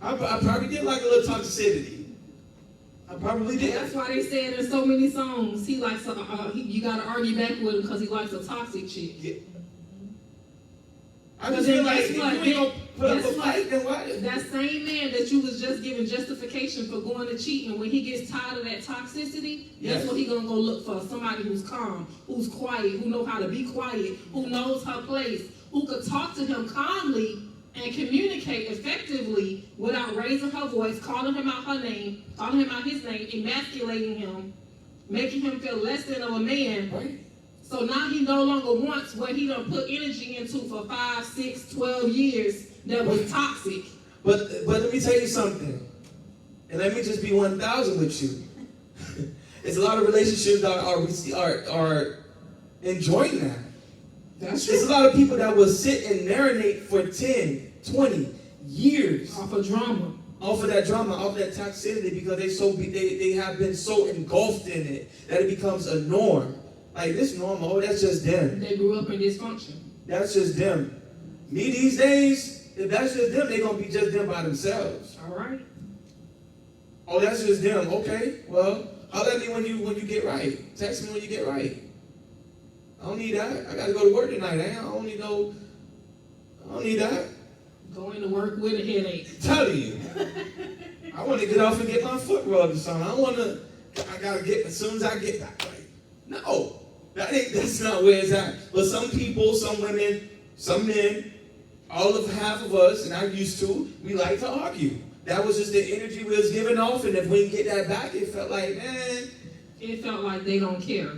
S4: I probably did like a little toxicity. I probably did.
S3: That's why they said in so many songs, he likes you gotta argue back with him because he likes a toxic chick.
S4: Yeah. I just feel like if you ain't gonna put up a fight, then why?
S3: That same man that you was just giving justification for going to cheating, when he gets tired of that toxicity,
S4: Yes.
S3: that's what he gonna go look for. Somebody who's calm, who's quiet, who know how to be quiet, who knows her place, who could talk to him calmly and communicate effectively without raising her voice, calling him out his name, emasculating him, making him feel less than of a man.
S4: Right.
S3: So now he no longer wants what he done put energy into for 5, 6, 12 years that was toxic.
S4: But let me tell you something. And let me just be 1,000 with you. It's a lot of relationships that are enjoying that.
S3: That's
S4: There's a lot of people that will sit and marinate for 10, 20 years
S3: Off of drama.
S4: off of that drama, off of that toxicity, because they have been so engulfed in it that it becomes a norm. Like, this normal, that's just them.
S3: They grew up in dysfunction.
S4: That's just them. Me these days, if that's just them, they're going to be just them by themselves.
S3: All right.
S4: Oh, that's just them. Okay, well, holler at me when you get right. Text me when you get right. I don't need that. I gotta go to work tonight. I don't need that.
S3: Going to work with a headache.
S4: I'm telling you. I want to get off and get my foot rubbed or something. I gotta get as soon as I get back. Like, no, that's not where it's at. But some people, some women, some men, half of us, and I used to, we like to argue. That was just the energy we was giving off, and if we didn't get that back, it felt like, man.
S3: It felt like they don't care.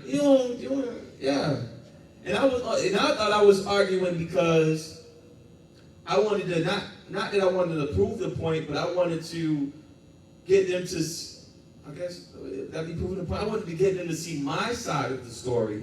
S4: Yeah. And I thought I was arguing because I wanted to not that I wanted to prove the point, but I wanted to get them to, I guess that'd be proving the point. I wanted to get them to see my side of the story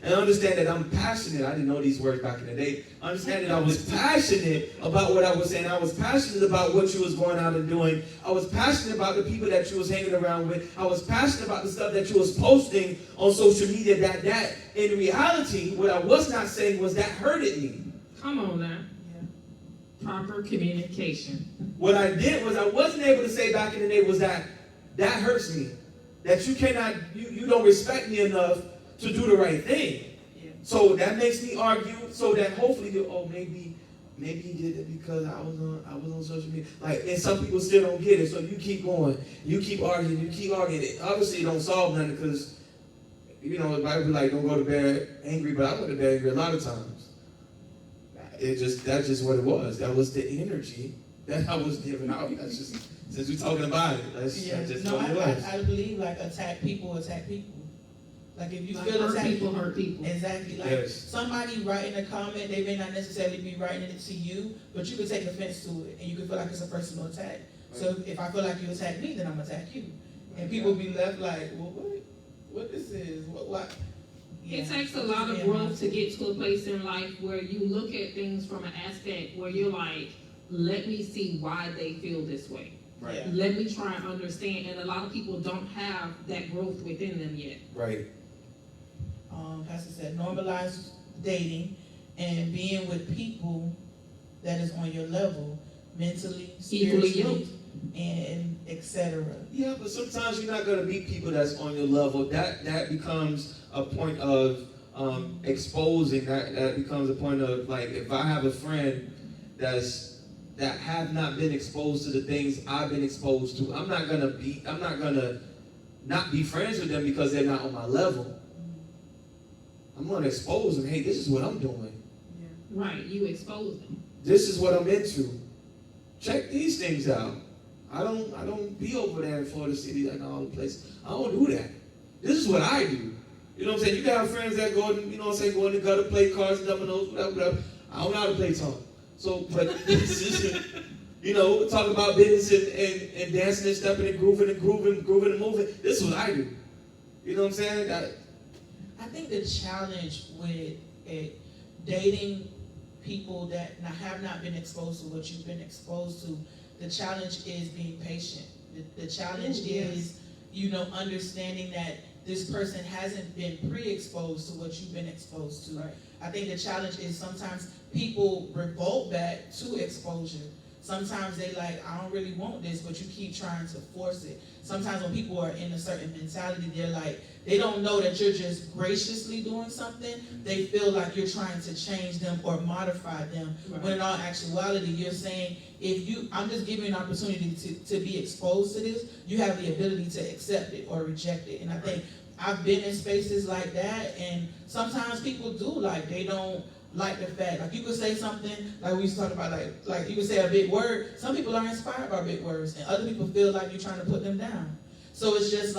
S4: and understand that I'm passionate. I didn't know these words back in the day. Understand that I was passionate about what I was saying. I was passionate about what you was going out and doing. I was passionate about the people that you was hanging around with. I was passionate about the stuff that you was posting on social media. That in reality, what I was not saying was that hurted me.
S3: Come on now. Proper communication.
S4: What I did was I wasn't able to say back in the day was that hurts me. That you don't respect me enough to do the right thing. Yeah. So that makes me argue so that hopefully maybe he did it because I was on social media. Like, and some people still don't get it. So you keep going. You keep arguing. It obviously don't solve nothing because, the Bible be like, don't go to bed angry, but I go to bed angry a lot of times. That's just what it was. That was the energy that I was giving out. That's just, since we're talking about it, that's just what it was.
S2: I believe, like, attack people. Like, if you feel attacked,
S3: hurt people.
S2: Exactly. Like, somebody writing a comment, they may not necessarily be writing it to you, but you could take offense to it, and you could feel like it's a personal attack. Right. So if I feel like you attack me, then I'm going to attack you. And people be left like, well, what this is? What?
S3: Yeah. It takes a lot of growth to get to a place in life where you look at things from an aspect where you're like, let me see why they feel this way.
S4: Right.
S3: Yeah. Let me try and understand. And a lot of people don't have that growth within them yet.
S4: Right.
S2: Pastor said, normalize dating and being with people that is on your level, mentally, spiritually, and etc.
S4: Yeah, but sometimes you're not going to meet people that's on your level. That becomes a point of exposing. That becomes a point of, like, if I have a friend that have not been exposed to the things I've been exposed to, I'm not gonna not be friends with them because they're not on my level. I'm gonna expose them. Hey, this is what I'm doing.
S3: Yeah. Right, you expose them.
S4: This is what I'm into. Check these things out. I don't be over there in Florida City and all the places. I don't do that. This is what I do. You know what I'm saying? You can have friends that go in the gutter, play cards, dominoes, whatever. I don't know how to play talk. So, but this is, talk about business and dancing and stepping and grooving and moving. This is what I do. You know what I'm saying?
S2: I think the challenge with dating people that have not been exposed to what you've been exposed to, the challenge is being patient. The challenge is, understanding that this person hasn't been pre-exposed to what you've been exposed to. Right. I think the challenge is sometimes people revolt back to exposure. Sometimes they like, I don't really want this, but you keep trying to force it. Sometimes when people are in a certain mentality, they're like, they don't know that you're just graciously doing something. They feel like you're trying to change them or modify them. Right. When in all actuality, you're saying, I'm just giving you an opportunity to be exposed to this, you have the ability to accept it or reject it. And I think I've been in spaces like that, and sometimes people do, they don't like the fact, you could say something, like we used to talk about, like you could say a big word. Some people are inspired by big words, and other people feel like you're trying to put them down. So it's just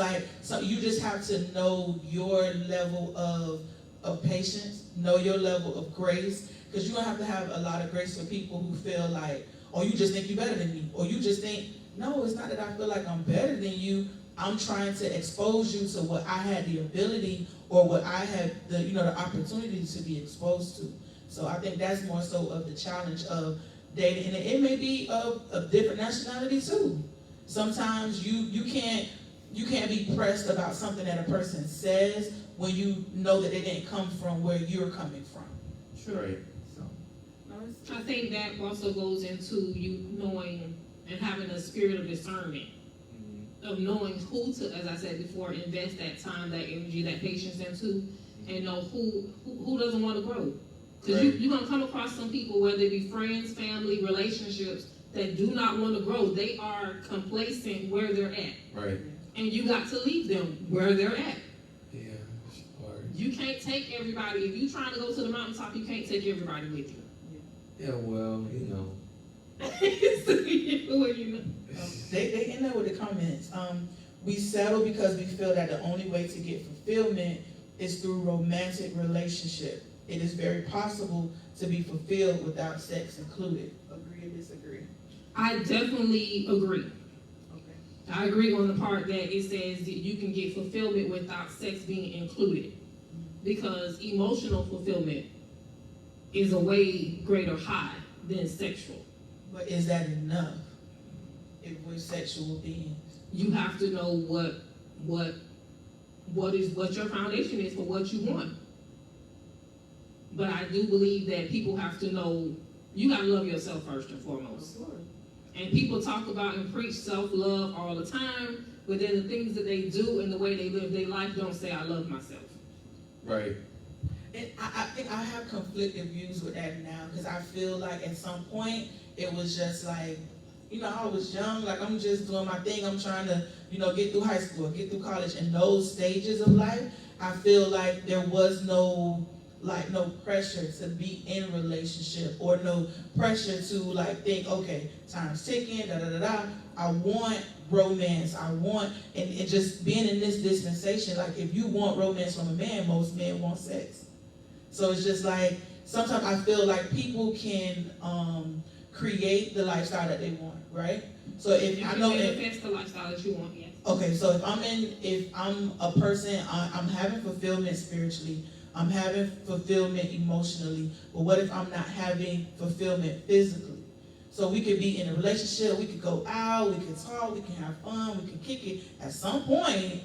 S2: you just have to know your level of patience, know your level of grace, because you're going to have a lot of grace for people who feel like, oh, you just think you're better than me, or you just think, no, it's not that I feel like I'm better than you. I'm trying to expose you to what I had the ability or what I had the opportunity to be exposed to. So I think that's more so of the challenge of dating, and it may be of different nationality too. Sometimes you can't be pressed about something that a person says when you know that they didn't come from where you're coming from.
S4: Sure.
S3: So I think that also goes into you knowing and having a spirit of discernment. Of knowing who to, as I said before, invest that time, that energy, that patience into. and know who doesn't want to grow. Because
S1: Right.
S3: you're gonna come across some people, whether it be friends, family, relationships, that do not want to grow. They are complacent where they're at,
S1: Right.
S3: and you got to leave them where they're at.
S1: Yeah. It's hard.
S3: You can't take everybody. If you're trying to go to the mountaintop, you can't take everybody with you.
S1: Yeah. Well, you know.
S3: Well, you know.
S2: They end up with the comments. We settle because we feel that the only way to get fulfillment is through romantic relationship. It is very possible to be fulfilled without sex included. Agree or disagree?
S3: I definitely agree.
S2: Okay.
S3: I agree on the part that it says that you can get fulfillment without sex being included. Because emotional fulfillment is a way greater high than sexual.
S2: But is that enough if we're sexual beings?
S3: You have to know what your foundation is for what you want. But I do believe that people have to know, you gotta love yourself first and foremost. And people talk about and preach self-love all the time, but then the things that they do and the way they live their life don't say, I love myself.
S1: Right.
S2: And I think I have conflicted views with that now, because I feel like at some point it was just like, I was young, like I'm just doing my thing. I'm trying to, get through high school, get through college, and those stages of life, I feel like there was no pressure to be in a relationship, or no pressure to think, okay, time's ticking, I want romance, and just being in this dispensation, like if you want romance from a man, most men want sex. So it's just like, sometimes I feel like people can create the lifestyle that they want, right? So if I know
S3: manifest the lifestyle that you want, yes.
S2: Okay, so if I'm a person, I'm having fulfillment spiritually, I'm having fulfillment emotionally, but what if I'm not having fulfillment physically? So we could be in a relationship, we could go out, we could talk, we can have fun, we can kick it. At some point,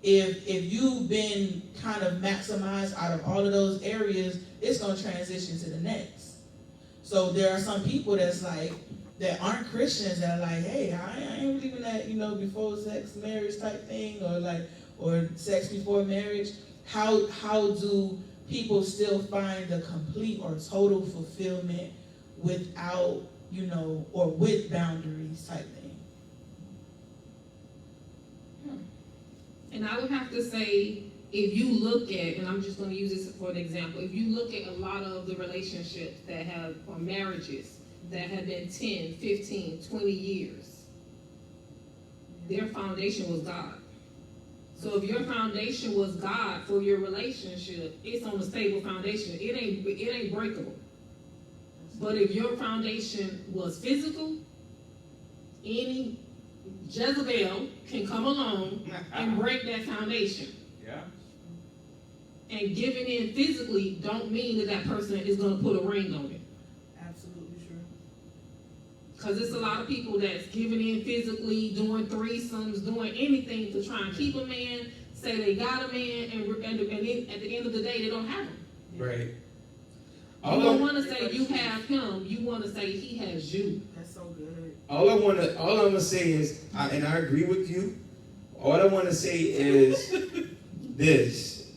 S2: if you've been kind of maximized out of all of those areas, it's going to transition to the next. So there are some people that aren't Christians that are like, hey, I ain't believing that, before sex, marriage type thing, or sex before marriage. How do people still find the complete or total fulfillment without, or with boundaries type thing?
S3: And I would have to say, if you look at, and I'm just going to use this for an example, if you look at a lot of the relationships that have, or marriages that have been 10, 15, 20 years, their foundation was God. So if your foundation was God for your relationship, it's on a stable foundation. It ain't breakable. But if your foundation was physical, any Jezebel can come along and break that foundation.
S1: Yeah.
S3: And giving in physically don't mean that person is going to put a ring on it.
S2: Absolutely true.
S3: Because it's a lot of people that's giving in physically, doing threesomes, doing anything to try and keep a man, say they got a man, and at the end of the day, they don't have him.
S1: Right.
S3: You don't want to say you have him, you want to say he has you.
S2: That's so good.
S4: All I'm gonna say is, and I agree with you. All I want to say is this,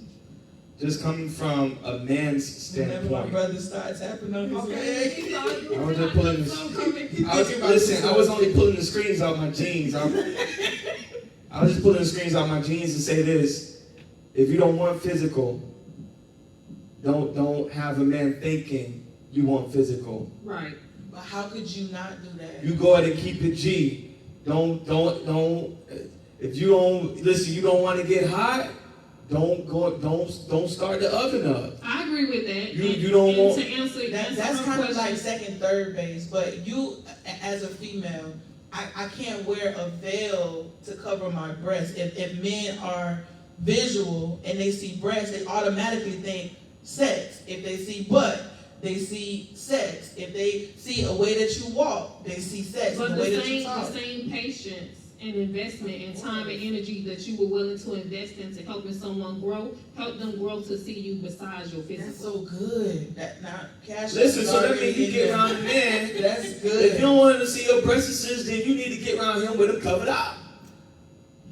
S4: just coming from a man's
S2: Whenever my
S4: standpoint.
S2: brother starts tapping on his leg.
S4: I was just pulling I was only pulling the screens out my jeans. I was just pulling the screens out my jeans to say this: if you don't want physical, don't have a man thinking you want physical.
S3: Right.
S2: But how could you not do that?
S4: You go ahead and keep it G. Don't. If you don't listen, you don't want to get hot. Don't start the oven up.
S3: I agree with that.
S4: You don't want
S3: to answer
S2: That's kind of like second, third base. But you, as a female, I can't wear a veil to cover my breasts. If men are visual and they see breasts, they automatically think sex. If they see butt, they see sex. If they see a way that you walk, they see sex.
S3: But
S2: the way that you
S3: the
S2: talk.
S3: same patience and investment and time and energy that you were willing to invest into helping someone grow, help them grow to see you besides your physical.
S2: That's so good. That not cash.
S4: listen. So that means you get around the man.
S2: That's good.
S4: If you don't want to see your breasts, then you need to get around him with them covered up.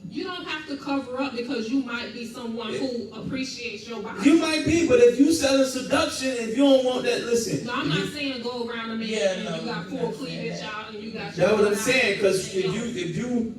S3: You don't have to cover up because you might be someone who appreciates your body.
S1: You might be, but if you selling seduction, if you don't want that, listen.
S3: No, I'm not saying go around a man and you got full cleavage out and you got.
S1: That's what I'm saying, because if you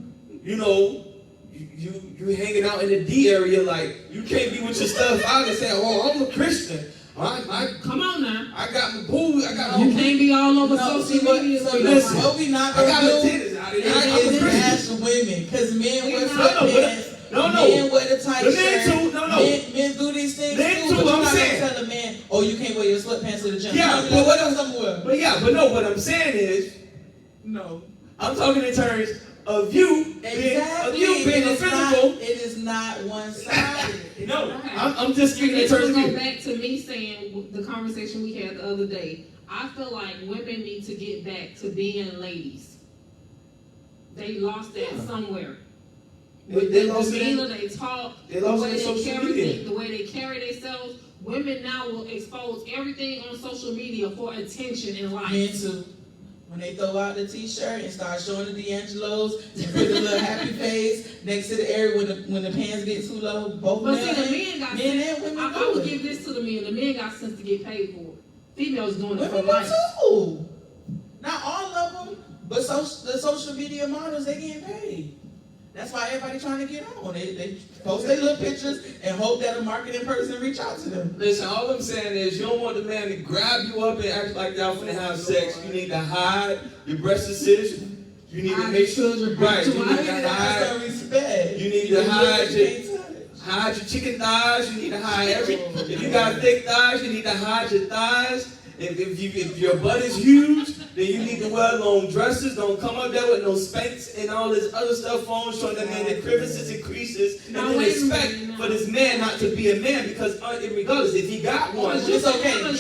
S1: hanging out in the D area, like, you can't be with your stuff out and say, oh, I'm a Christian.
S3: Come on now.
S1: I got my boo. I got my
S3: You can't be all over social media.
S2: So
S1: listen,
S2: what we not
S1: I
S2: gonna
S1: got
S2: do
S1: my titties out of
S2: is bash women, because men wear sweatpants.
S1: No.
S2: Men wear the tight
S1: The
S2: shirt.
S1: men too. No.
S2: Men do these things
S1: Men
S2: too.
S1: too,
S2: But you're
S1: I'm
S2: not
S1: saying.
S2: gonna tell a man, oh, you can't wear your sweatpants to the gym.
S1: Yeah,
S2: No,
S1: but what I'm
S2: somewhere.
S1: But what I'm saying is,
S2: No.
S1: I'm talking in terms of you being a physical.
S2: It is not one-sided.
S1: No, I'm just speaking in
S3: This
S1: terms
S3: will
S1: of
S3: go
S1: you.
S3: back to me saying the conversation we had the other day. I feel like women need to get back to being ladies. They lost that somewhere.
S1: They lost
S3: demeanor,
S1: it.
S3: they talk,
S1: They lost it in
S3: the
S1: social media.
S3: way they carry themselves. Women now will expose everything on social media for attention in life.
S2: Men too. When they throw out the t-shirt and start showing the D'Angelo's and put a little happy face next to the area when the pants get too low, both
S3: But
S2: men,
S3: see, the men got
S2: men
S3: sense.
S2: and women
S3: I
S2: do
S3: would
S2: it.
S3: give this to the men. The men got sense to get paid for it. Females doing it for
S2: Women
S3: life.
S2: too. Not all of them, but the social media models, they getting paid. That's why everybody trying to get on. They post their little pictures and hope that a marketing person reach out to them.
S1: Listen, all I'm saying is you don't want the man to grab you up and act like y'all finna have sex. You need to hide your breast incision. You need to make sure you're right. You need to hide.
S2: Respect.
S1: You need to hide your chicken thighs. You need to hide if you got thick thighs, you need to hide your thighs. If your butt is huge, then you need to wear long dresses. Don't come up there with no Spanx and all this other stuff on, showing that man the crevices and creases. And then expect for this man not to be a man, because regardless, if he got one,
S2: it's okay.
S3: No,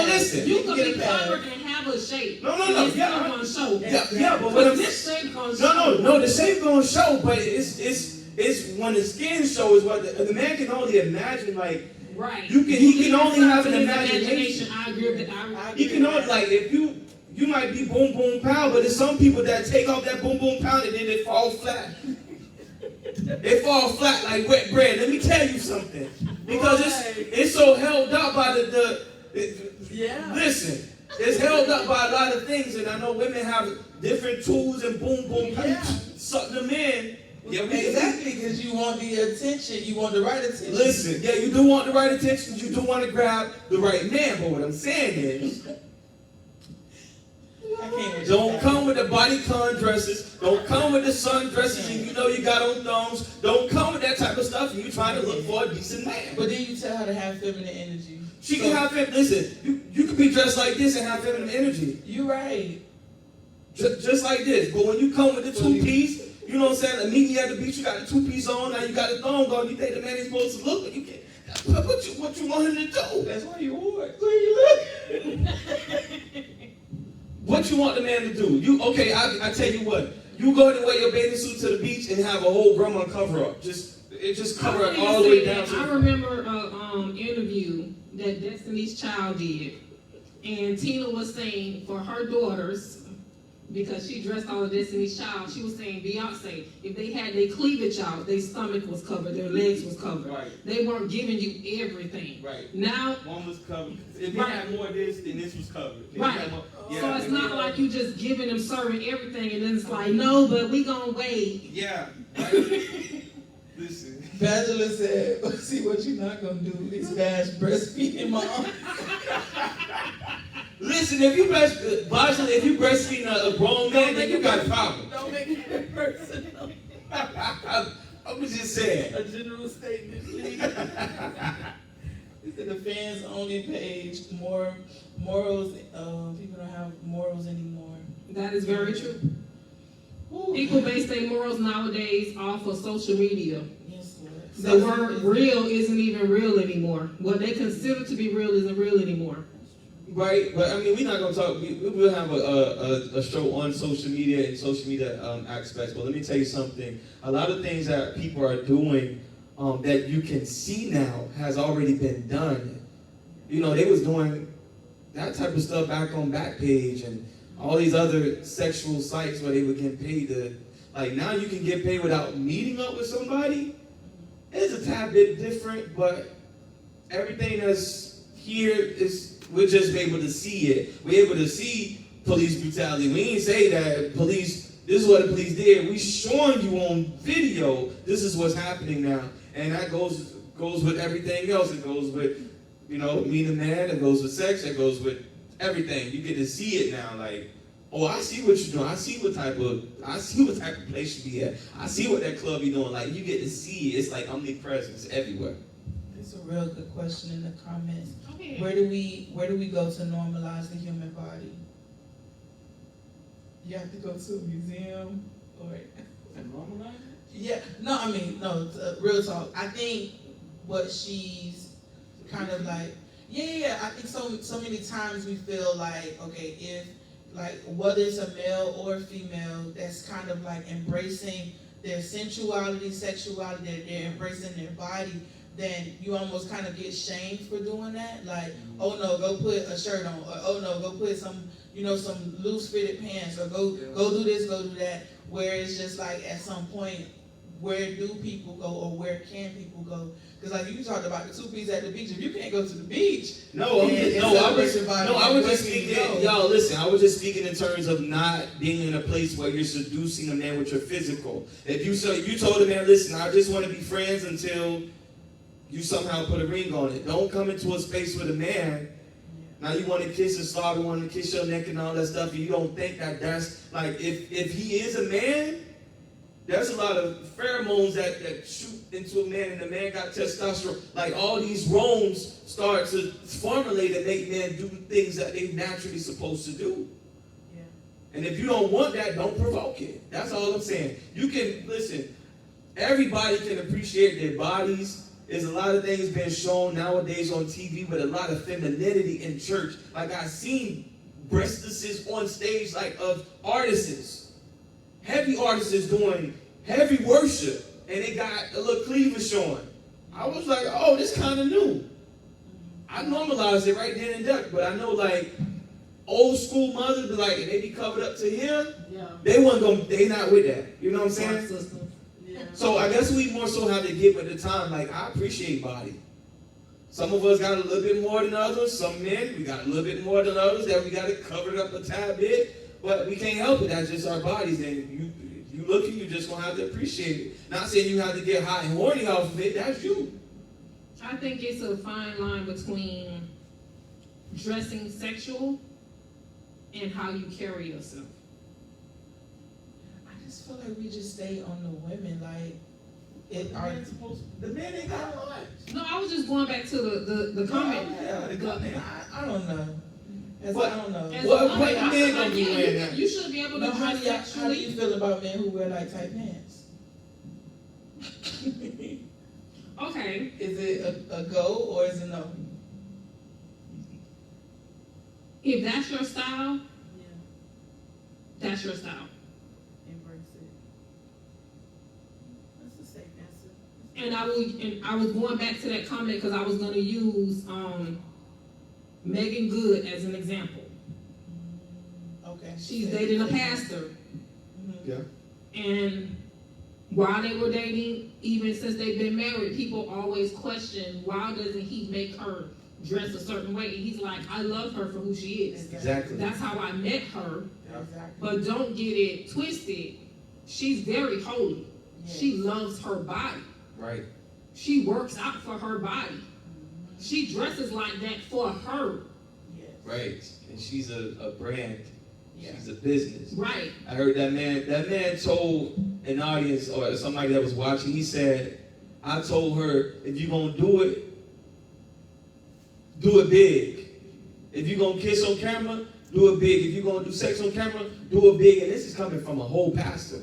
S1: listen.
S3: You can be covered and have a shape.
S1: No.
S3: It's not gonna show.
S1: Yeah, but what I'm
S3: this shape gonna show.
S1: No, the shape gonna show, but it's when the skin shows what the man can only imagine, like.
S3: Right.
S1: He can only have an imagination.
S3: I agree with that.
S1: He can only, like, if you might be boom boom pow, but there's some people that take off that boom boom pow and then they fall flat. They fall flat like wet bread. Let me tell you something, because it's so held up by listen, it's held up by a lot of things, and I know women have different tools and boom boom pow. Suck them in.
S2: Yeah, exactly, because you want the attention, you want the right attention.
S1: Listen, you do want the right attention, you do want to grab the right man, but what I'm saying is, don't come with the bodycon dresses, don't come with the sun dresses, and you know you got on thongs, don't come with that type of stuff, and you trying to look for a decent man.
S2: But then you tell her to have feminine energy.
S1: She can have feminine, listen, you can be dressed like this and have feminine energy.
S2: You right.
S1: Just like this, but when you come with the two-piece, you know what I'm saying? Like, meet me at the beach, you got the two-piece on, now you got the thong on, you think the man is supposed to look, but you can't. What you want him to do?
S2: That's why you wore it.
S1: Where you look? What you want the man to do? I tell you what. You go and wear your bathing suit to the beach and have a whole grandma cover up. Just cover it all the way down to.
S3: I remember an interview that Destiny's Child did, and Tina was saying for her daughters, because she dressed all of Destiny's Child, she was saying, Beyonce, if they had their cleavage out, their stomach was covered, their legs was covered.
S1: Right.
S3: They weren't giving you everything.
S1: Right.
S3: Now,
S1: one was covered. If they had more of this, then this was covered.
S3: Right. So it's not like you just giving them, serving everything, and then it's like, no, but we gonna wait.
S1: Yeah. Right. Listen.
S2: Bachelor said, see what you're not gonna do is bash breastfeeding mom.
S1: Listen, if you breastfeeding a grown man, then you got a problem.
S2: Don't make it personal.
S1: I was just saying.
S2: A general statement, please. This is the fans only page. More morals. People don't have morals anymore.
S3: That is very true.
S2: Ooh.
S3: People base their morals nowadays off of social media.
S2: Yes, Lord.
S3: The word real isn't even real anymore. What they consider to be real isn't real anymore.
S1: Right, but I mean, we're not going to talk, we'll have a show on social media and social media aspects, but let me tell you something. A lot of things that people are doing that you can see now has already been done. You know, they was doing that type of stuff back on Backpage and all these other sexual sites where they were getting paid to like now you can get paid without meeting up with somebody. It's a tad bit different, but everything that's here is, we're just able to see it. We're able to see police brutality. We ain't say that police, this is what the police did. We showing you on video, this is what's happening now. And that goes with everything else. It goes with, meeting a man, it goes with sex, it goes with everything. You get to see it now, like, oh, I see what you're doing. I see what type of place you be at. I see what that club you doing. Like, you get to see it. It's like omnipresence everywhere.
S2: It's a real good question in the comments.
S3: Okay.
S2: Where do we go to normalize the human body? You have to go to a museum or
S4: Normalize it?
S2: yeah. No, I mean no. Real talk. I think what she's kind of like. Yeah. I think so many times we feel like, okay, if like whether it's a male or a female, that's kind of like embracing their sensuality, sexuality, they're embracing their body, then you almost kind of get shamed for doing that. Like, oh no, go put a shirt on, or oh no, go put some loose fitted pants, or go do this, go do that. Where it's just like at some point, where do people go, or where can people go? Because like you talked about the 2-piece at the beach. If you can't go to the beach,
S1: I was just speaking. Y'all, listen. I was just speaking in terms of not being in a place where you're seducing a man with your physical. If you told a man, listen, I just want to be friends until you somehow put a ring on it. Don't come into a space with a man. Now you want to kiss his slobber, want to kiss your neck and all that stuff, and you don't think that that's like if he is a man. There's a lot of pheromones that shoot into a man, and the man got testosterone. Like all these roams start to formulate and make men do things that they naturally supposed to do.
S2: Yeah.
S1: And if you don't want that, don't provoke it. That's all I'm saying. You can listen. Everybody can appreciate their bodies. There's a lot of things being shown nowadays on TV with a lot of femininity in church. Like I've seen breastises on stage, like of artists. Heavy artists doing heavy worship, and they got a little cleavage showing. I was like, oh, this kind of new. I normalized it right then and there, but I know like old school mothers be like, they be covered up to here.
S3: Yeah.
S1: They not with that. You know what I'm saying?
S2: Yeah.
S1: So I guess we more so have to get with the time. Like I appreciate body. Some of us got a little bit more than others. Some men, we got a little bit more than others that we got to cover it up a tad bit. But we can't help it. That's just our bodies. And you look and you just gonna have to appreciate it. Not saying you have to get hot and horny off of it. That's you.
S3: I think it's a fine line between dressing sexual and how you carry yourself.
S2: I just feel like we just stay on the women. Like
S4: The man ain't got a lot.
S3: No, I was just going back to the comment.
S2: Yeah, the comment. I don't know. I don't know.
S3: As
S1: What
S3: a woman,
S1: man
S3: I feel
S1: gonna
S3: like,
S1: be
S3: yeah,
S1: wearing that?
S3: you should be able to
S2: No, how
S3: dress
S2: do you
S3: sexually.
S2: feel about men who wear like tight pants?
S3: Okay.
S2: Is it a go or is it no?
S3: If that's your style,
S2: Yeah,
S3: that's your style.
S2: embrace it. That's a safe answer.
S3: And I was going back to that comment because I was going to use Megan Good as an example.
S2: Okay.
S3: She's dating a pastor,
S1: Yeah.
S3: and while they were dating, even since they've been married, people always question why doesn't he make her dress a certain way? And he's like, I love her for who she is.
S1: Exactly.
S3: That's how I met her.
S2: Exactly.
S3: But don't get it twisted. She's very holy.
S2: Yes.
S3: She loves her body.
S1: Right.
S3: She works out for her body. She dresses like that for her.
S2: Yes.
S1: Right. And she's a brand.
S2: Yeah.
S1: She's a business.
S3: Right.
S1: I heard that man told an audience or somebody that was watching, he said, I told her, if you're going to do it big. If you're going to kiss on camera, do it big. If you're going to do sex on camera, do it big. And this is coming from a whole pastor.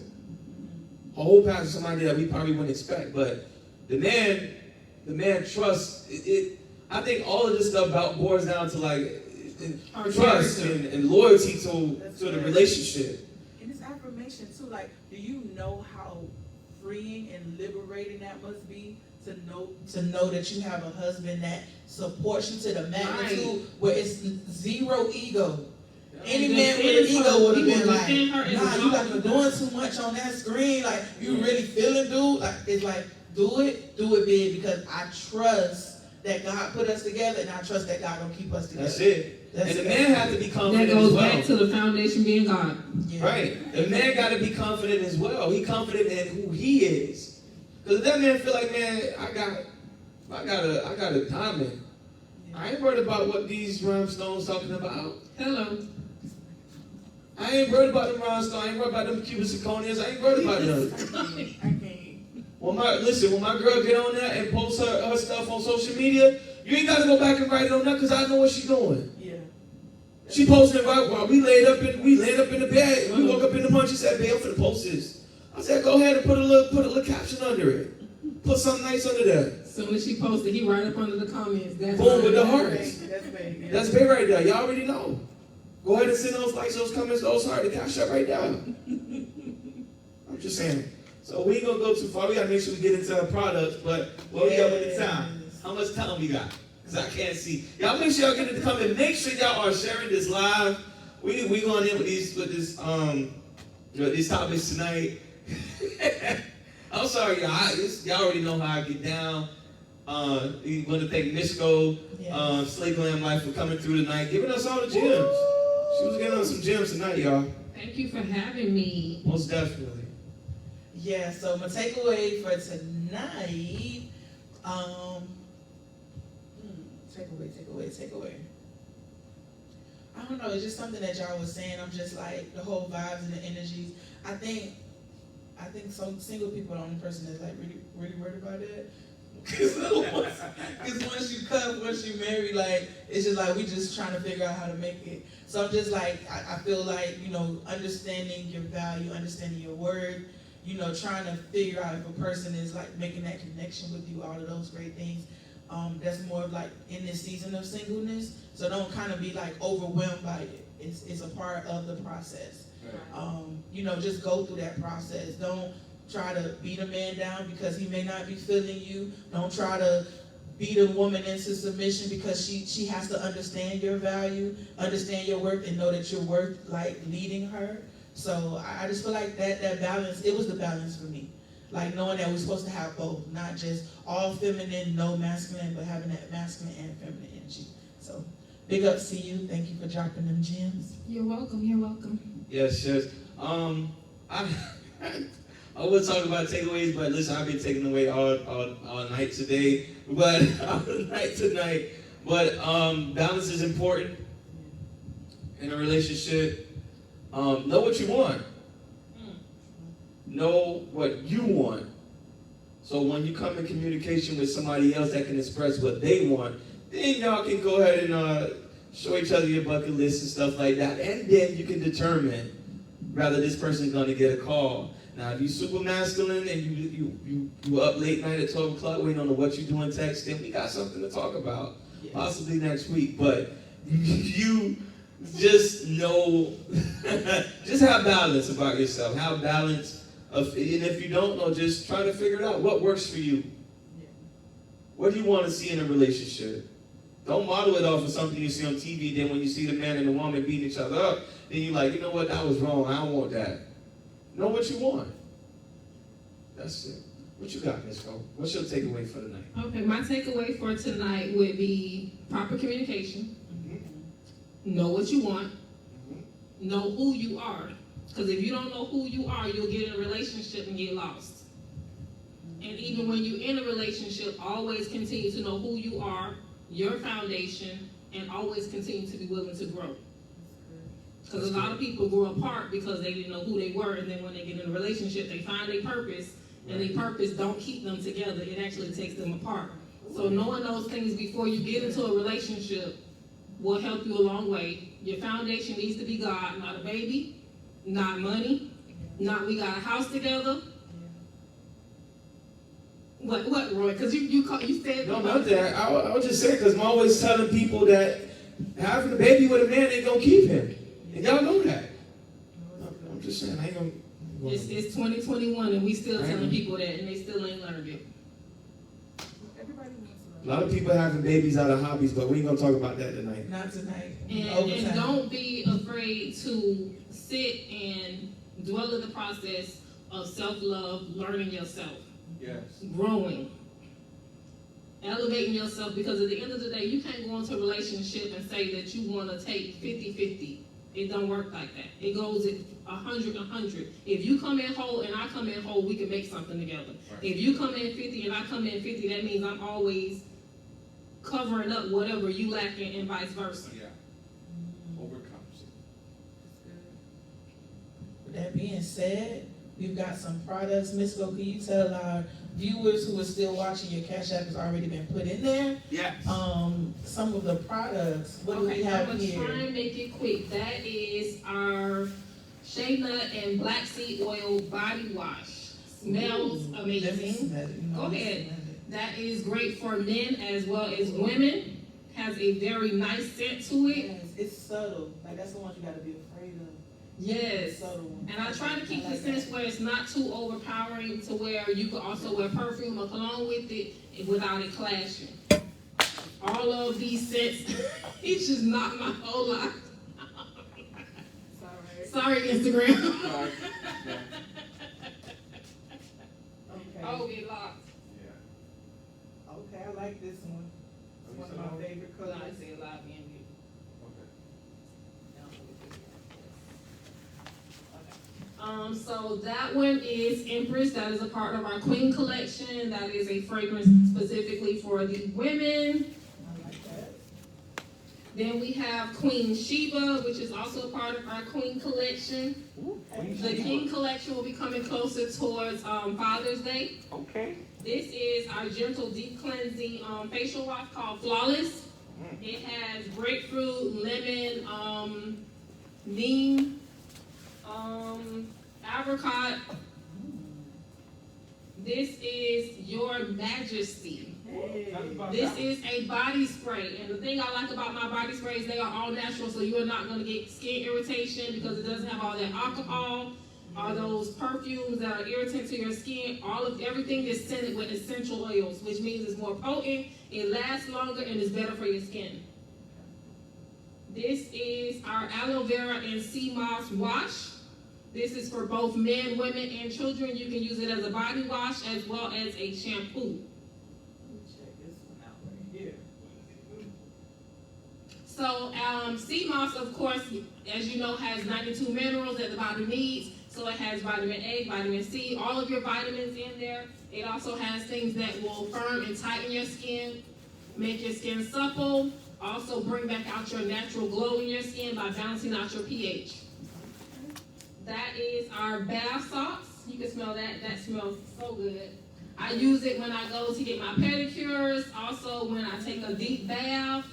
S1: A whole pastor, somebody that we probably wouldn't expect. But the man trusts it. I think all of this stuff boils down to like trust and loyalty to the relationship.
S2: And it's affirmation too. Like, do you know how freeing and liberating that must be to know that you have a husband that supports you to the magnitude where it's zero ego. Any man with an ego would have been like,
S3: defend her as
S2: nah,
S3: a
S2: you
S3: woman.
S2: like you're doing too much on that screen. Like, you really feeling, dude? Like, it's like, do it big, because I trust that God put us together, and I trust that God gonna keep us together.
S1: That's it. And the man has to be
S3: That
S1: confident
S3: goes
S1: as well.
S3: back to the foundation being God.
S2: Yeah.
S1: Right. The man got to be confident as well. He confident in who he is. Because if that man feel like, man, I got a diamond. I ain't worried about what these rhinestones talking about.
S3: Hello.
S1: I ain't worried about them rhinestones. I ain't worried about them cubic zirconias. I ain't worried about them. When my girl get on there and post her stuff on social media, you ain't got to go back and write it on that, because I know what she's doing.
S2: Yeah.
S1: She posted it right while we laid up in the bed. We woke up in the morning. She said, "Babe, I'm finna post this." I said, "Go ahead and put a little caption under it. Put something nice under there."
S3: Soon as she posted, he right up under the comments. That's
S1: Boom, with the
S3: right.
S1: hearts.
S2: That's big.
S1: That's big right there. Y'all already know. Go ahead and send those likes, those comments, those hearts, the cash up right down. I'm just saying. So we ain't gonna go too far. We gotta make sure we get into our products. But what we got with the time? How much time we got? Because I can't see. Y'all make sure y'all get in the comment. Make sure y'all are sharing this live. We going in with these topics tonight. I'm sorry, y'all. Y'all already know how I get down. We want to thank Misco, Slay Glam Life, for coming through tonight, giving us all the gems. She was giving us some gems tonight, y'all.
S3: Thank you for having me.
S1: Most definitely.
S2: Yeah, so my takeaway for tonight, takeaway. I don't know, it's just something that y'all was saying. I'm just like, the whole vibes and the energies. I think some single people are the only person that's like really worried about it. Because once you cut, once you marry, like, it's just like we just trying to figure out how to make it. So I'm just like, I feel like, understanding your value, understanding your word, trying to figure out if a person is like making that connection with you, all of those great things. That's more of like in this season of singleness. So don't kind of be like overwhelmed by it. It's a part of the process. Right. Just go through that process. Don't try to beat a man down because he may not be feeling you. Don't try to beat a woman into submission because she has to understand your value, understand your worth, and know that you're worth like leading her. So I just feel like that balance, it was the balance for me. Like knowing that we're supposed to have both, not just all feminine, no masculine, but having that masculine and feminine energy. So big ups to you. Thank you for dropping them gems.
S3: You're welcome. You're welcome.
S1: Yes. I would talk about takeaways, but listen, I've been taking away all night today, but all night tonight. But balance is important in a relationship. Know what you want. Know what you want. So when you come in communication with somebody else that can express what they want, then y'all can go ahead and show each other your bucket list and stuff like that, and then you can determine whether this person's gonna get a call. Now, if you're super masculine and you up late night at 12 o'clock waiting on what you're doing text, then we got something to talk about, possibly next week. But you just know, just have balance about yourself. Have balance. And if you don't know, just try to figure it out. What works for you? What do you want to see in a relationship? Don't model it off of something you see on TV. Then when you see the man and the woman beating each other up, then you're like, you know what, that was wrong. I don't want that. Know what you want. That's it. What you got, Misco? What's your takeaway for tonight?
S3: Okay, my takeaway for tonight would be proper communication. Mm-hmm. Know what you want. Mm-hmm. Know who you are. Because if you don't know who you are, you'll get in a relationship and get lost. And even when you're in a relationship, always continue to know who you are, your foundation, and always continue to be willing to grow. Because a lot of people grow apart because they didn't know who they were, and then when they get in a relationship, they find their purpose, and their purpose don't keep them together. It actually takes them apart. So knowing those things before you get into a relationship will help you a long way. Your foundation needs to be God, not a baby. Not money, not we got a house together. What, Roy? Because you said
S1: no, not that. I was just saying because I'm always telling people that having a baby with a man ain't gonna keep him, and y'all know that. I'm just saying I ain't gonna.
S3: It's 2021 and we still telling people that, and they still ain't learned it.
S2: Everybody wants
S4: A lot of people having babies out of hobbies, but we ain't gonna talk about that tonight.
S2: Not tonight.
S3: And don't be afraid to sit and dwell in the process of self-love, learning yourself,
S1: Yes.
S3: growing, elevating yourself, because at the end of the day, you can't go into a relationship and say that you want to take 50-50. It don't work like that. It goes at 100-100. If you come in whole and I come in whole, we can make something together.
S1: Right.
S3: If you come in 50 and I come in 50, that means I'm always covering up whatever you lacking and vice versa.
S1: Yeah. Overcomes.
S2: With that being said, we've got some products. Misco, can you tell our viewers who are still watching, your Cash App has already been put in there?
S4: Yes.
S2: Some of the products. What do we have
S3: I'm
S2: here?
S3: gonna try and make it quick. That is our shea nut and black seed oil body wash. Smells
S2: Ooh,
S3: amazing.
S2: let me smell it. You know,
S3: Go
S2: let me
S3: ahead.
S2: smell it.
S3: That is great for men as well as women. Has a very nice scent to it.
S2: Yes, it's subtle. Like that's the one you gotta be afraid of.
S3: Yes.
S2: Subtle one.
S3: And I try to keep
S2: I
S3: the
S2: like
S3: scents
S2: that.
S3: where it's not too overpowering to where you could also wear perfume or cologne with it without it clashing. All of these scents, it's just not my whole life. Sorry, Instagram.
S1: Sorry.
S2: Okay.
S3: Oh, get locked.
S1: Yeah.
S2: Okay, I like this one. It's one of my favorite
S3: No,
S2: colors.
S3: I say live and mute.
S1: Okay.
S3: So that one is Empress. That is a part of our Queen collection. That is a fragrance specifically for the women.
S2: I like that.
S3: Then we have Queen Sheba, which is also a part of our Queen collection. The King collection will be coming closer towards Father's Day.
S4: Okay.
S3: This is our gentle deep cleansing facial wash called Flawless. It has grapefruit, lemon, neem, apricot. This is Your Majesty.
S2: Hey.
S3: This is a body spray, and the thing I like about my body sprays, they are all natural, so you are not going to get skin irritation because it doesn't have all that alcohol or those perfumes that are irritant to your skin. Everything is scented with essential oils, which means it's more potent, it lasts longer, and it's better for your skin. This is our aloe vera and sea moss wash. This is for both men, women, and children. You can use it as a body wash as well as a shampoo.
S2: Check this one out right here.
S3: So, sea moss, of course, as you know, has 92 minerals that the body needs. So it has vitamin A, vitamin C, all of your vitamins in there. It also has things that will firm and tighten your skin, make your skin supple, also bring back out your natural glow in your skin by balancing out your pH. That is our bath salts. You can smell that. That smells so good. I use it when I go to get my pedicures, also when I take a deep bath.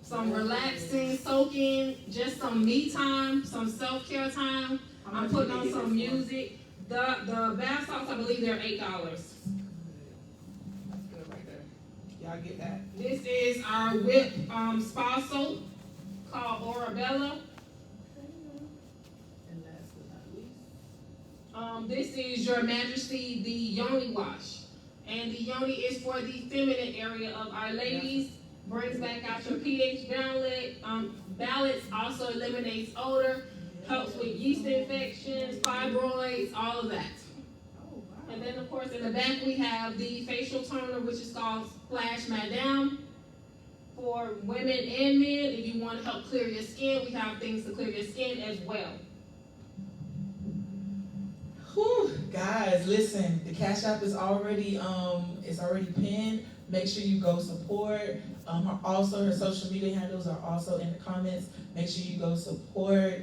S3: Some relaxing, soaking, just some me time, some self-care time. I'm putting on some music. The bath salts, I believe they're $8.
S2: That's good right there. Y'all get that?
S3: This is our whip spa soap called Orabella.
S2: And last but not least.
S3: This is Your Majesty, the Yoni wash. And the Yoni is for the feminine area of our ladies. Brings back out your pH balance, also eliminates odor, helps with yeast infections, fibroids, all of that.
S2: Oh, wow.
S3: And then, of course, in the back we have the facial toner, which is called Splash Madame. For women and men, if you want to help clear your skin, we have things to clear your skin as well.
S2: Whew, guys, listen, the Cash App is already pinned. Make sure you go support. Also, her social media handles are also in the comments. Make sure you go support.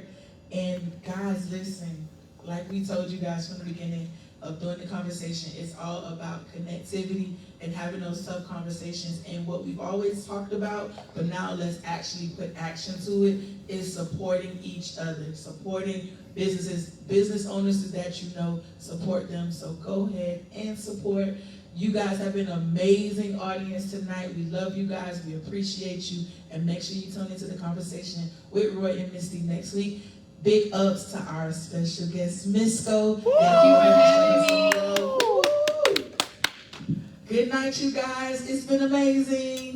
S2: And guys, listen, like we told you guys from the beginning of doing the conversation, it's all about connectivity and having those tough conversations. And what we've always talked about, but now let's actually put action to it, is supporting each other, supporting business owners that you know, support them. So go ahead and support. You guys have been an amazing audience tonight. We love you guys. We appreciate you. And make sure you tune into the conversation with Roy and Misty next week. Big ups to our special guest, Misco. Thank you for having me. Good night, you guys. It's been amazing.